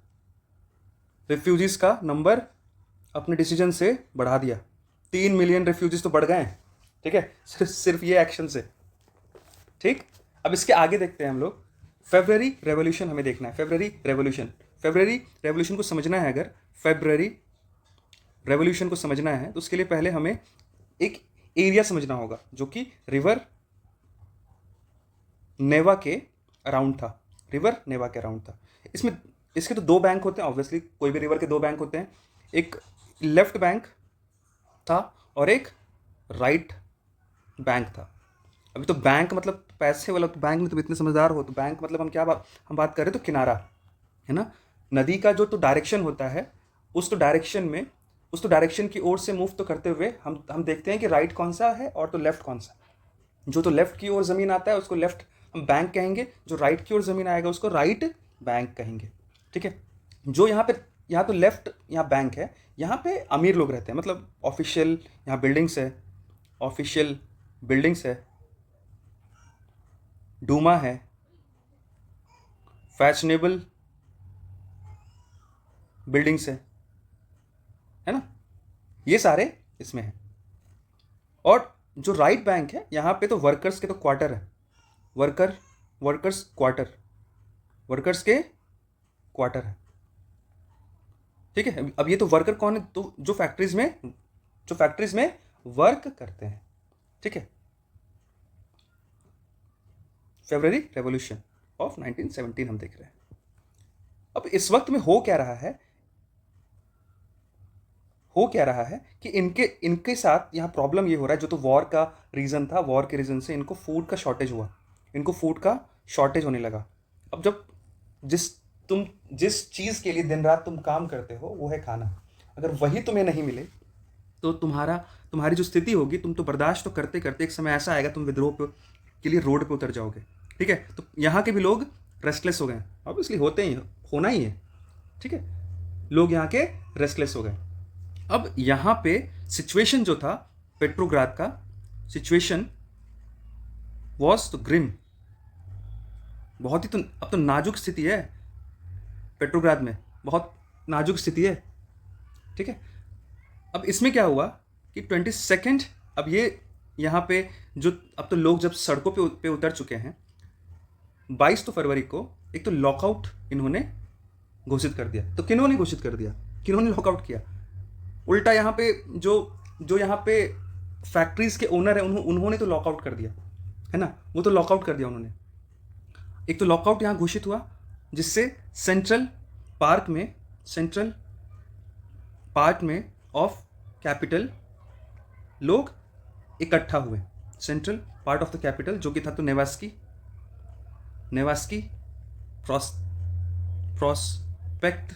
रेफ्यूजीज का नंबर अपने डिसीजन से बढ़ा दिया। 3 मिलियन रेफ्यूजीज तो बढ़ गए हैं, ठीक है, सिर्फ ये एक्शन से, ठीक। अब इसके आगे देखते हैं हम लोग। फेब्रुअरी रेवोल्यूशन हमें देखना है। फेब्रुअरी रेवोल्यूशन को समझना है, अगर फेब्रुअरी रेवोल्यूशन को समझना है तो उसके लिए पहले हमें एक एरिया समझना होगा जो कि रिवर नेवा के अराउंड था। रिवर नेवा के अराउंड था। इसमें इसके तो 2 बैंक होते हैं, ऑब्वियसली कोई भी रिवर के 2 बैंक होते हैं, एक लेफ्ट बैंक था और एक राइट बैंक था। अभी तो बैंक मतलब पैसे वाला, तो बैंक में तुम इतने समझदार हो, तो बैंक मतलब हम बात कर रहे तो किनारा, है ना। नदी का जो तो डायरेक्शन होता है, उस तो डायरेक्शन की ओर से मूव तो करते हुए हम देखते हैं कि राइट कौन सा है और तो लेफ्ट कौन सा। जो तो लेफ्ट की ओर ज़मीन आता है उसको लेफ्ट हम बैंक कहेंगे, जो राइट की ओर ज़मीन आएगा उसको राइट बैंक कहेंगे, ठीक है। जो यहाँ तो लेफ्ट यहाँ बैंक है, यहाँ पे अमीर लोग रहते हैं, मतलब ऑफिशियल यहाँ बिल्डिंग्स है, डूमा है, फैशनेबल बिल्डिंग्स है ना, ये सारे इसमें हैं। और जो राइट बैंक है यहाँ पे तो वर्कर्स के तो क्वार्टर है, वर्कर्स के क्वार्टर है, ठीक है। अब ये तो वर्कर कौन है, तो जो फैक्ट्रीज में वर्क करते हैं, ठीक है। फेब्रुअरी रेवोल्यूशन ऑफ 1917 हम देख रहे हैं। अब इस वक्त में हो क्या रहा है कि इनके साथ यहाँ प्रॉब्लम ये हो रहा है, जो तो वॉर का रीज़न था, वॉर के रीज़न से इनको फूड का शॉर्टेज होने लगा। अब जब जिस चीज़ के लिए दिन रात तुम काम करते हो वो है खाना, अगर वही तुम्हें नहीं मिले तो तुम्हारी जो स्थिति होगी, तुम तो बर्दाश्त तो करते करते एक समय ऐसा आएगा तुम विद्रोह के लिए रोड पे उतर जाओगे, ठीक है। तो यहाँ के भी लोग रेस्टलेस हो गए, ऑब्वियसली होना ही है, ठीक है। लोग यहाँ के रेस्टलेस हो गए। अब यहाँ पे सिचुएशन जो था पेट्रोग्राद का सिचुएशन वॉज तो ग्रिम, बहुत ही तो अब तो नाजुक स्थिति है पेट्रोग्राद में, बहुत नाजुक स्थिति है, ठीक है। अब इसमें क्या हुआ कि 22 अब ये यहाँ पे जो अब तो लोग जब सड़कों पे उतर चुके हैं, 22 तो फरवरी को एक तो लॉकआउट इन्होंने घोषित कर दिया। तो किन्होंने घोषित कर दिया, किन्होंने लॉकआउट किया? उल्टा यहाँ पे जो यहाँ पे फैक्ट्रीज के ओनर है उन्होंने तो लॉकआउट कर दिया, है ना, वो तो लॉकआउट कर दिया उन्होंने। एक तो लॉकआउट यहाँ घोषित हुआ जिससे सेंट्रल पार्ट में ऑफ कैपिटल लोग इकट्ठा हुए। Central part of the capital जो कि था तो नेवास्की प्रोस्पेक्ट,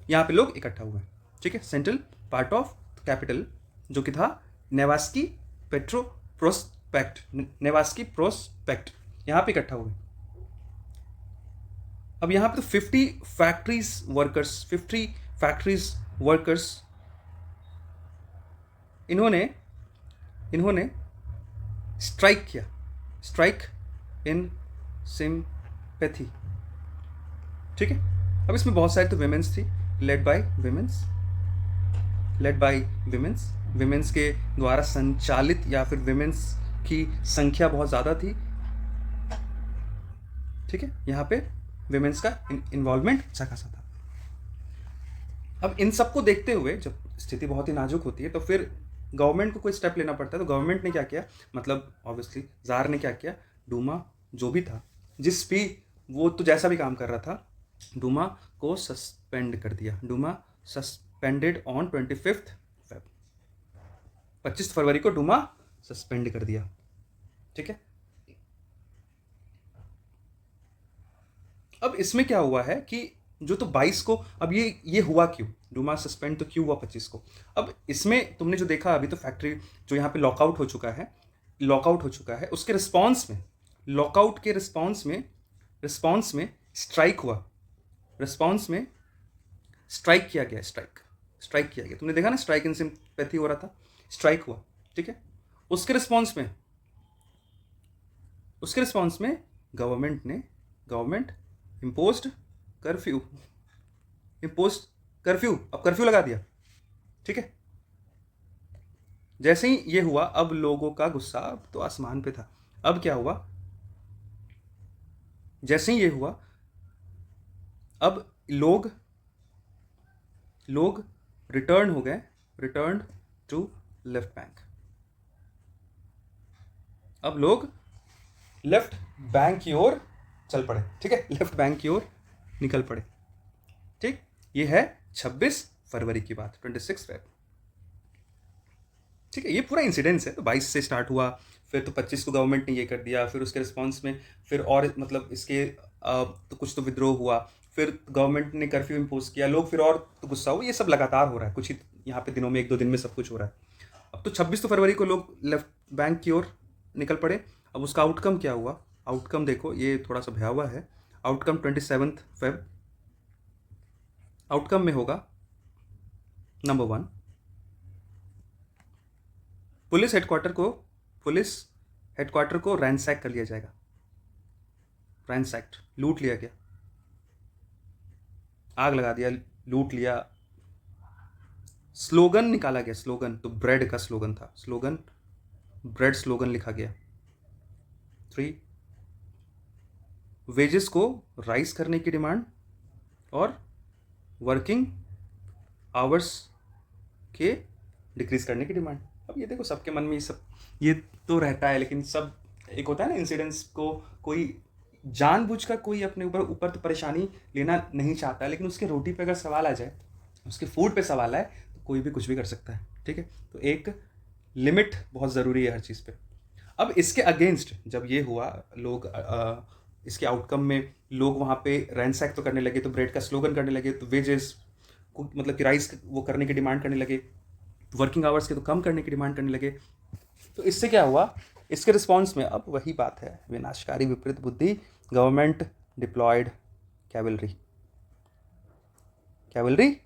यहाँ पे लोग इकट्ठा हुए, ठीक है। सेंट्रल पार्ट ऑफ कैपिटल जो कि था नेवास्की प्रोस्पेक्ट, यहाँ पे इकट्ठा हुए। अब यहाँ पे तो 50 फैक्ट्रीज वर्कर्स इन्होंने स्ट्राइक किया, स्ट्राइक इन सिंपैथी, ठीक है। अब इसमें बहुत सारी तो विमेंस थी, लेड बाय विमेंस के द्वारा संचालित, या फिर विमेंस की संख्या बहुत ज़्यादा थी, ठीक है। यहाँ पे विमेंस का इन्वॉल्वमेंट अच्छा खासा था। अब इन सबको देखते हुए जब स्थिति बहुत ही नाजुक होती है तो फिर गवर्नमेंट को कोई स्टेप लेना पड़ता है। तो गवर्नमेंट ने क्या किया, मतलब ऑब्वियसली जार ने क्या किया, डूमा जो भी था, वो तो जैसा भी काम कर रहा था, डूमा को सस्पेंड कर दिया। डूमा सस्पेंडेड ऑन 25 फरवरी को डूमा सस्पेंड कर दिया, ठीक है। अब इसमें क्या हुआ है कि जो तो 22 को, अब ये हुआ क्यों, डूमा सस्पेंड तो क्यों हुआ 25 को? अब इसमें तुमने जो देखा अभी तो फैक्ट्री जो यहाँ पे लॉकआउट हो चुका है, उसके रिस्पॉन्स में लॉकआउट के रिस्पॉन्स में स्ट्राइक हुआ, रिस्पॉन्स में स्ट्राइक किया गया, स्ट्राइक किया गया। तुमने देखा ना, स्ट्राइक इन सिंपैथी हो रहा था, स्ट्राइक हुआ, ठीक है। उसके रिस्पॉन्स में गवर्नमेंट इम्पोज्ड कर्फ्यू, अब कर्फ्यू लगा दिया, ठीक है। जैसे ही ये हुआ, अब लोगों का गुस्सा अब तो आसमान पे था। अब क्या हुआ, जैसे ही ये हुआ, अब लोग रिटर्न टू लेफ्ट बैंक। अब लोग लेफ्ट बैंक की ओर चल पड़े, ठीक है, लेफ्ट बैंक की ओर निकल पड़े, ठीक। ये है 26 फरवरी की बात, 26 फेब, ठीक है। ये पूरा इंसिडेंस है। तो 22 से स्टार्ट हुआ, फिर तो 25 को गवर्नमेंट ने ये कर दिया, फिर उसके रिस्पॉन्स में फिर और मतलब इसके तो कुछ तो विद्रोह हुआ, फिर गवर्नमेंट ने कर्फ्यू इम्पोज किया, लोग फिर और तो गुस्सा हुआ। ये सब लगातार हो रहा है, कुछ ही यहाँ पे दिनों में, 1-2 दिन में सब कुछ हो रहा है। अब तो 26 फरवरी को लोग लेफ्ट बैंक की ओर निकल पड़े। अब उसका आउटकम क्या हुआ, आउटकम देखो, ये थोड़ा सा भयावह है। आउटकम 27 फेब, आउटकम में होगा नंबर 1, पुलिस हेडक्वार्टर को रैंसैक कर लिया जाएगा, रैंसैक्ट, लूट लिया गया, आग लगा दिया, लूट लिया। स्लोगन निकाला गया, स्लोगन तो ब्रेड का स्लोगन था, ब्रेड स्लोगन लिखा गया। 3, वेजेस को राइज करने की डिमांड और वर्किंग आवर्स के डिक्रीज करने की डिमांड। अब ये देखो, सबके मन में ये तो रहता है, लेकिन सब एक होता है ना इंसिडेंट्स को, कोई जानबूझकर कोई अपने ऊपर तो परेशानी लेना नहीं चाहता, लेकिन उसके रोटी पे अगर सवाल आ जाए, उसके फूड पे सवाल आए, तो कोई भी कुछ भी कर सकता है, ठीक है। तो एक लिमिट बहुत ज़रूरी है हर चीज़ पे। अब इसके अगेंस्ट जब ये हुआ, लोग इसके आउटकम में लोग वहाँ पे रैंसैक तो करने लगे, तो ब्रेड का स्लोगन करने लगे, तो वेजेस को मतलब कि राइस वो करने की डिमांड करने लगे, वर्किंग आवर्स के तो कम करने की डिमांड करने लगे। तो इससे क्या हुआ, इसके रिस्पॉन्स में अब वही बात है, विनाशकारी विपरीत बुद्धि, गवर्नमेंट डिप्लॉयड कैवलरी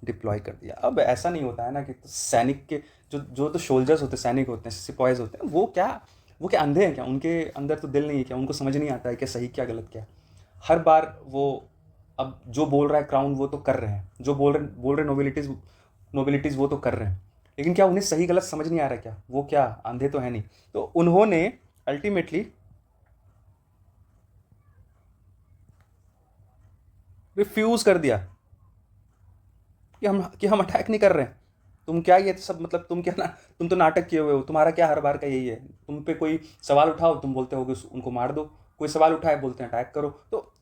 डिप्लॉय कर दिया। अब ऐसा नहीं होता है ना कि तो सैनिक के जो तो सोल्जर्स होते हैं, सैनिक होते हैं, सिपाहीज होते हैं, वो क्या अंधे हैं क्या? उनके अंदर तो दिल नहीं है क्या? उनको समझ नहीं आता है क्या सही क्या गलत क्या? हर बार वो अब जो बोल रहा है क्राउन वो तो कर रहे हैं, जो बोल रहे नोबिलिटीज़ वो तो कर रहे हैं, लेकिन क्या उन्हें सही गलत समझ नहीं आ रहा क्या? वो क्या अंधे तो है नहीं। तो उन्होंने अल्टीमेटली रिफ्यूज़ कर दिया कि हम अटैक नहीं कर रहे हैं। तुम क्या ये सब मतलब तुम तो नाटक किए हुए हो, तुम्हारा क्या हर बार का यही है, तुम पे कोई सवाल उठाओ तुम बोलते हो उनको मार दो, कोई सवाल उठाए बोलते हैं अटैक करो। तो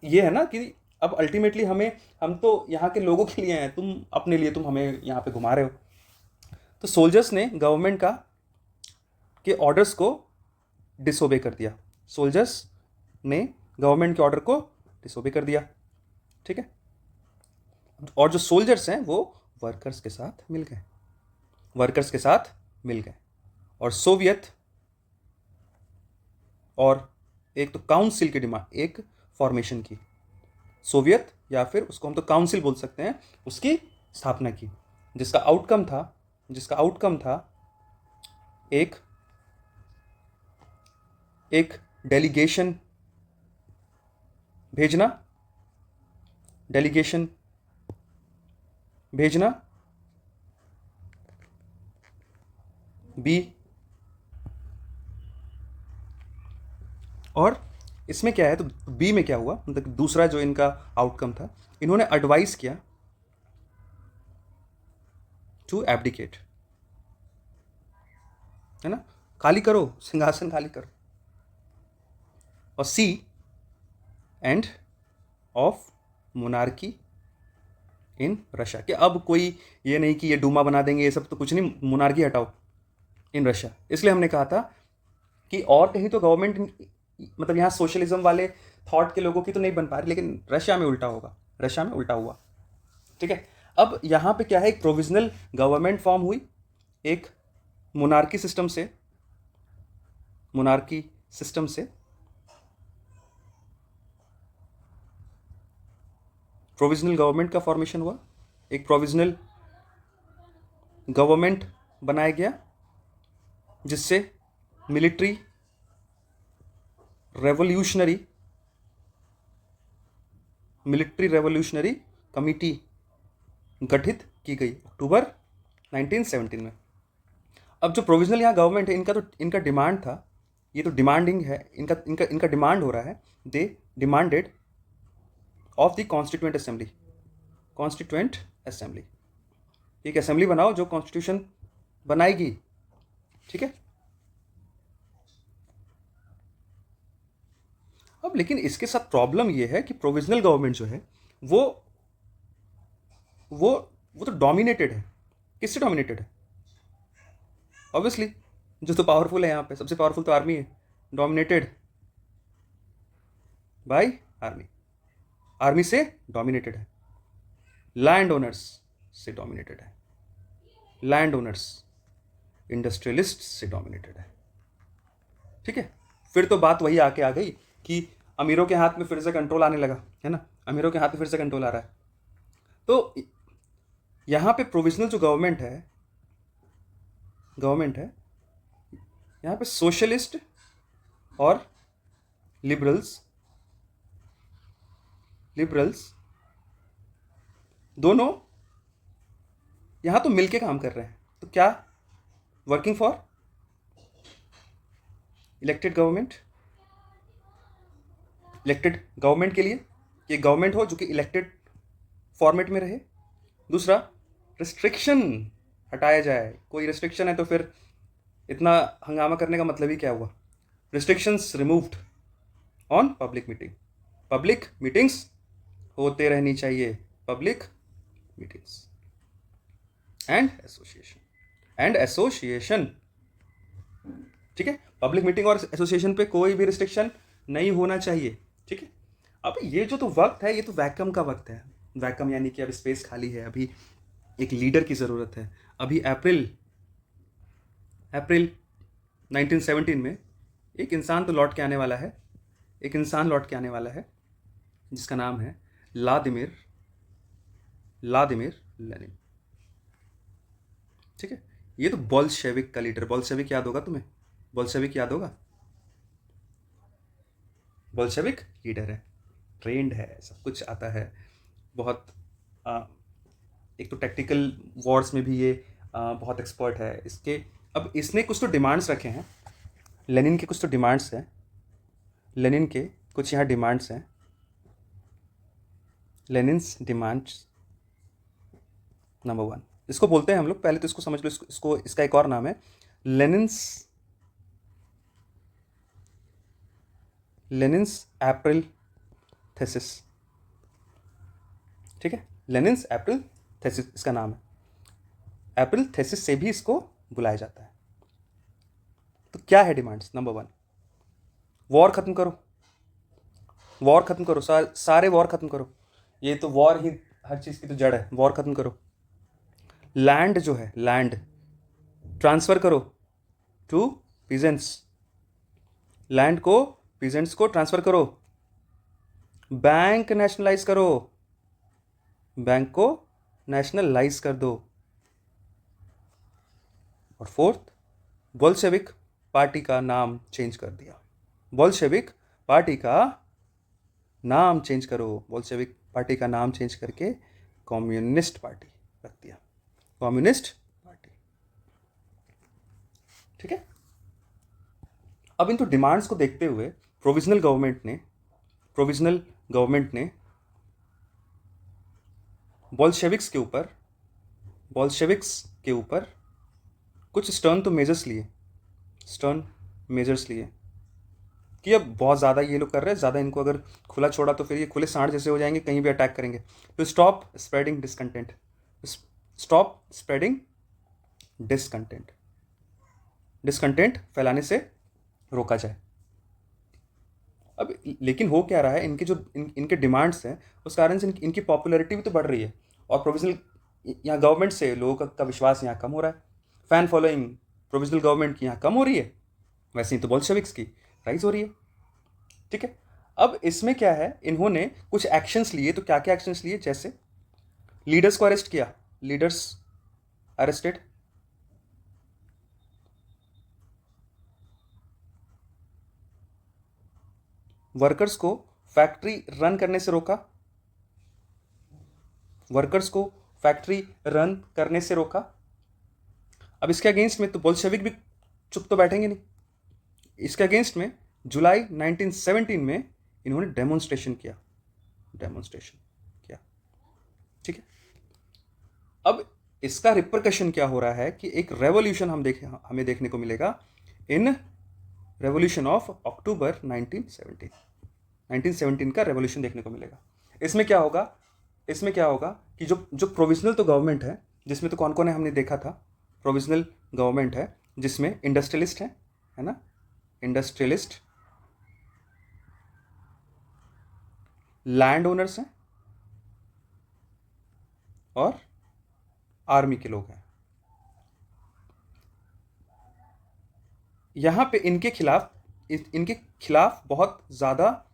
ये है ना कि अब अल्टीमेटली हम तो यहाँ के लोगों के लिए हैं, तुम अपने लिए तुम हमें यहाँ पे घुमा रहे हो। तो सोल्जर्स ने गवर्नमेंट के ऑर्डर्स को डिसोबे कर दिया, सोल्जर्स ने गवर्नमेंट के ऑर्डर को डिसोबे कर दिया, ठीक है। और जो सोल्जर्स हैं वो वर्कर्स के साथ मिल गए और सोवियत और एक तो काउंसिल की डिमांड, एक फॉर्मेशन की, सोवियत या फिर उसको हम तो काउंसिल बोल सकते हैं, उसकी स्थापना की, जिसका आउटकम था एक डेलीगेशन भेजना बी। और इसमें क्या है, तो बी में क्या हुआ, मतलब दूसरा जो इनका आउटकम था, इन्होंने एडवाइस किया टू एब्डिकेट, है ना, खाली करो, सिंहासन खाली करो। और see end of monarchy in Russia, कि अब कोई ये नहीं कि ये डूमा बना देंगे, ये सब तो कुछ नहीं, मोनार्की हटाओ इन रशिया। इसलिए हमने कहा था कि और कहीं तो गवर्नमेंट मतलब यहाँ सोशलिज्म वाले थॉट के लोगों की तो नहीं बन पा रही, लेकिन रशिया में उल्टा हुआ, ठीक है। अब यहाँ पे क्या है, एक प्रोविजनल गवर्नमेंट फॉर्म हुई, एक मोनार्की सिस्टम से प्रोविजनल गवर्नमेंट का फॉर्मेशन हुआ, एक प्रोविजनल गवर्नमेंट बनाया गया जिससे मिलिट्री रेवोल्यूशनरी कमिटी गठित की गई अक्टूबर 1917 में। अब जो प्रोविजनल यहाँ गवर्नमेंट है, इनका डिमांड था, ये तो डिमांडिंग है, इनका डिमांड हो रहा है, they demanded of the constituent assembly, एक असेंबली बनाओ जो कॉन्स्टिट्यूशन बनाएगी, ठीक है। अब लेकिन इसके साथ प्रॉब्लम ये है कि प्रोविजनल गवर्नमेंट जो है वो तो डोमिनेटेड है, किससे डोमिनेटेड है? ऑब्वियसली जो तो पावरफुल है, यहाँ पे सबसे पावरफुल तो आर्मी है, डोमिनेटेड बाय आर्मी से डोमिनेटेड है, लैंड ओनर्स से डोमिनेटेड है, लैंड ओनर्स इंडस्ट्रियलिस्ट से डोमिनेटेड है, ठीक है। फिर तो बात वही आके आ गई कि अमीरों के हाथ में फिर से कंट्रोल आने लगा, है ना, अमीरों के हाथ में फिर से कंट्रोल आ रहा है। तो यहाँ पे प्रोविजनल जो गवर्नमेंट है यहाँ पे सोशलिस्ट और लिबरल्स दोनों यहाँ तो मिलके काम कर रहे हैं। तो क्या? वर्किंग फॉर इलेक्टेड गवर्नमेंट के लिए, कि गवर्नमेंट हो जो कि इलेक्टेड फॉर्मेट में रहे। दूसरा, रिस्ट्रिक्शन हटाया जाए, कोई रिस्ट्रिक्शन है तो फिर इतना हंगामा करने का मतलब ही क्या हुआ? Restrictions removed on public meetings होते रहनी चाहिए, पब्लिक मीटिंग्स एंड एसोसिएशन, ठीक है। पब्लिक मीटिंग और एसोसिएशन पे कोई भी रिस्ट्रिक्शन नहीं होना चाहिए, ठीक है। अब ये जो तो वक्त है, ये तो वैक्यूम का वक्त है, वैक्यूम यानी कि अब स्पेस खाली है, अभी एक लीडर की ज़रूरत है। अभी अप्रैल 1917 में एक इंसान तो लौट के आने वाला है, जिसका नाम है व्लादिमीर लेनिन, ठीक है। ये तो बोल्शेविक का लीडर, बोल्शेविक याद होगा तुम्हें? बोल्शेविक लीडर है, ट्रेंड है, सब कुछ आता है, बहुत एक तो टैक्टिकल वॉर्स में भी ये बहुत एक्सपर्ट है। अब इसने कुछ तो डिमांड्स रखे हैं, लेनिन के कुछ यहाँ डिमांड्स हैं। लेनिन्स डिमांड्स नंबर 1, इसको बोलते हैं हम लोग, पहले तो इसको समझ लो, इसका एक और नाम है लेनिन्स अप्रैल थेसिस, ठीक है। लेनिन्स अप्रैल थेसिस इसका नाम है, अप्रैल थेसिस से भी इसको बुलाया जाता है। तो क्या है डिमांड्स? नंबर 1, वॉर खत्म करो, सारे वॉर खत्म करो, ये तो वॉर ही हर चीज़ की तो जड़ है, वॉर खत्म करो। लैंड जो है, लैंड ट्रांसफ़र करो टू पीजेंट्स, लैंड को पीजेंट्स को ट्रांसफ़र करो। बैंक नेशनलाइज करो, बैंक को नेशनलाइज कर दो। और 4th, बोल्शेविक पार्टी का नाम चेंज कर दिया, बोल्शेविक पार्टी का नाम चेंज करो, बोल्शेविक पार्टी का नाम चेंज करके कम्युनिस्ट पार्टी रख दिया, कम्युनिस्ट पार्टी, ठीक है। अब इन तो डिमांड्स को देखते हुए प्रोविजनल गवर्नमेंट ने बोल्शेविक्स के ऊपर कुछ स्टर्न मेजर्स लिए कि अब बहुत ज़्यादा ये लोग कर रहे हैं, ज़्यादा इनको अगर खुला छोड़ा तो फिर ये खुले सांड जैसे हो जाएंगे, कहीं भी अटैक करेंगे। तो स्टॉप स्प्रेडिंग डिसकंटेंट फैलाने से रोका जाए। अब लेकिन हो क्या रहा है, इनके डिमांड्स हैं, उस कारण से इनकी पॉपुलैरिटी भी तो बढ़ रही है, और प्रोविजनल यहाँ गवर्नमेंट से लोगों का विश्वास यहाँ कम हो रहा है। फैन फॉलोइंग प्रोविजनल गवर्नमेंट की यहाँ कम हो रही है, वैसे ही तो बोल्शेविक्स की राइज हो रही है, ठीक है। अब इसमें क्या है, इन्होंने कुछ एक्शंस लिए, तो क्या क्या एक्शंस लिए, जैसे लीडर्स को अरेस्ट किया, लीडर्स अरेस्टेड, वर्कर्स को फैक्ट्री रन करने से रोका, वर्कर्स को फैक्ट्री रन करने से रोका। अब इसके अगेंस्ट में तो बोल्शेविक भी चुप तो बैठेंगे नहीं, इसके अगेंस्ट में जुलाई 1917 में इन्होंने डेमोन्स्ट्रेशन किया, ठीक है। अब इसका रिपरकशन क्या हो रहा है कि एक रेवोल्यूशन हमें देखने को मिलेगा इन रेवोल्यूशन ऑफ अक्टूबर 1917 का रेवोल्यूशन देखने को मिलेगा। इसमें क्या होगा कि जो प्रोविजनल तो गवर्नमेंट है, जिसमें तो कौन कौन है हमने देखा था, प्रोविजनल गवर्नमेंट है जिसमें इंडस्ट्रियलिस्ट है ना, इंडस्ट्रियलिस्ट, लैंड ओनर्स हैं और आर्मी के लोग हैं। यहां पे इनके खिलाफ बहुत ज्यादा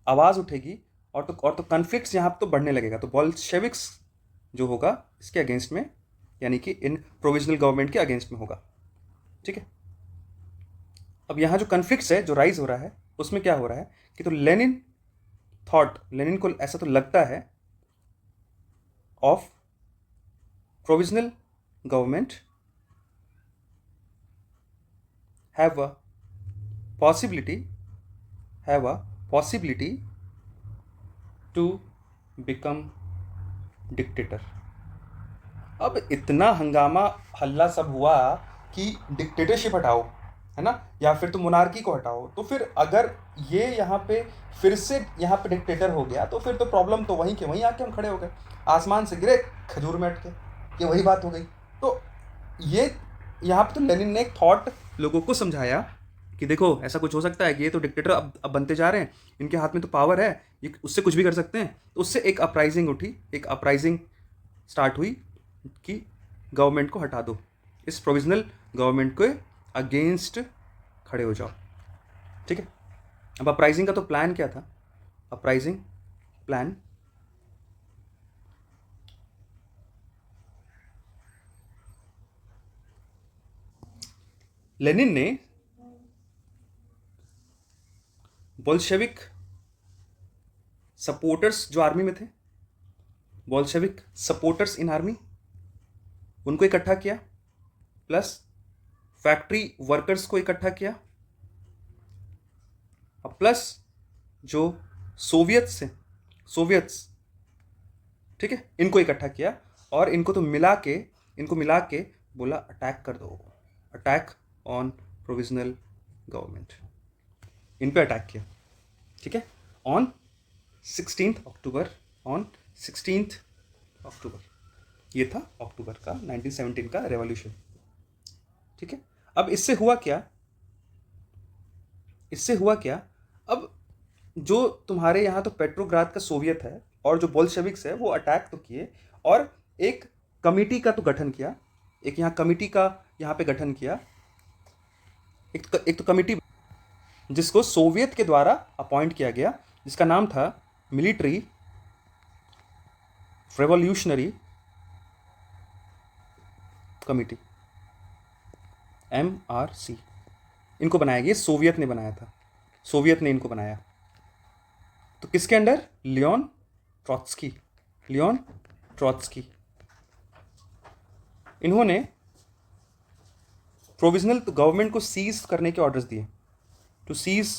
आवाज उठेगी और तो कॉन्फ्लिक्ट्स यहां तो बढ़ने लगेगा। तो बोल्शेविक्स जो होगा इसके अगेंस्ट में, यानी कि इन प्रोविजनल गवर्नमेंट के अगेंस्ट में होगा, ठीक है। अब यहां जो कॉन्फ्लिक्ट्स है, जो राइज हो रहा है, उसमें क्या हो रहा है कि तो लेनिन को ऐसा तो लगता है of provisional government have a possibility to become dictator। अब इतना हंगामा हल्ला सब हुआ कि डिक्टेटरशिप हटाओ, है ना, या फिर तो मोनार्की को हटाओ। तो फिर अगर ये यहाँ पे फिर से यहाँ पे डिक्टेटर हो गया तो फिर तो प्रॉब्लम तो वहीं के वहीं आके हम खड़े हो गए, आसमान से गिरे खजूर में अटके, ये वही बात हो गई। तो ये यहाँ पे तो लेनिन ने एक थॉट लोगों को समझाया कि देखो ऐसा कुछ हो सकता है कि ये तो डिक्टेटर अब बनते जा रहे हैं, इनके हाथ में तो पावर है, ये उससे कुछ भी कर सकते हैं। तो उससे एक अपराइजिंग उठी, एक अपराइजिंग स्टार्ट हुई कि गवर्नमेंट को हटा दो, इस प्रोविजनल गवर्नमेंट के अगेंस्ट खड़े हो जाओ, ठीक है। अब अपराइजिंग का तो प्लान क्या था, अपराइजिंग प्लान लेनिन ने बोल्शेविक सपोर्टर्स जो आर्मी में थे, बोल्शेविक सपोर्टर्स इन आर्मी, उनको इकट्ठा किया, प्लस फैक्ट्री वर्कर्स को इकट्ठा किया, और प्लस जो सोवियत्स, ठीक है, इनको इकट्ठा किया और इनको मिला के बोला अटैक कर दो, अटैक ऑन प्रोविजनल गवर्नमेंट, इन पे अटैक किया, ठीक है, ऑन 16 अक्टूबर। ये था अक्टूबर का 1917 का रेवोल्यूशन, ठीक है। अब इससे हुआ क्या, अब जो तुम्हारे यहाँ तो पेट्रोग्राद का सोवियत है और जो बोल्शेविक्स है वो अटैक तो किए, और एक कमिटी का तो गठन किया, एक यहाँ कमिटी का यहाँ पे गठन किया, एक तो कमिटी जिसको सोवियत के द्वारा अपॉइंट किया गया, जिसका नाम था मिलिट्री रेवोल्यूशनरी कमिटी, MRC। इनको बनाया गया, सोवियत ने बनाया था, सोवियत ने इनको बनाया। तो किसके अंडर, लियोन ट्रॉट्स्की। इन्होंने प्रोविजनल गवर्नमेंट को सीज करने के ऑर्डर्स दिए, टू सीज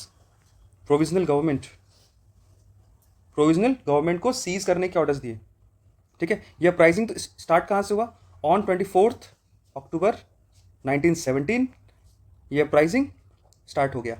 प्रोविजनल गवर्नमेंट को सीज करने के ऑर्डर्स दिए, ठीक है। यह अपराइजिंग तो स्टार्ट कहाँ से हुआ, ऑन 24 अक्टूबर 1917 यह अपराइजिंग स्टार्ट हो गया।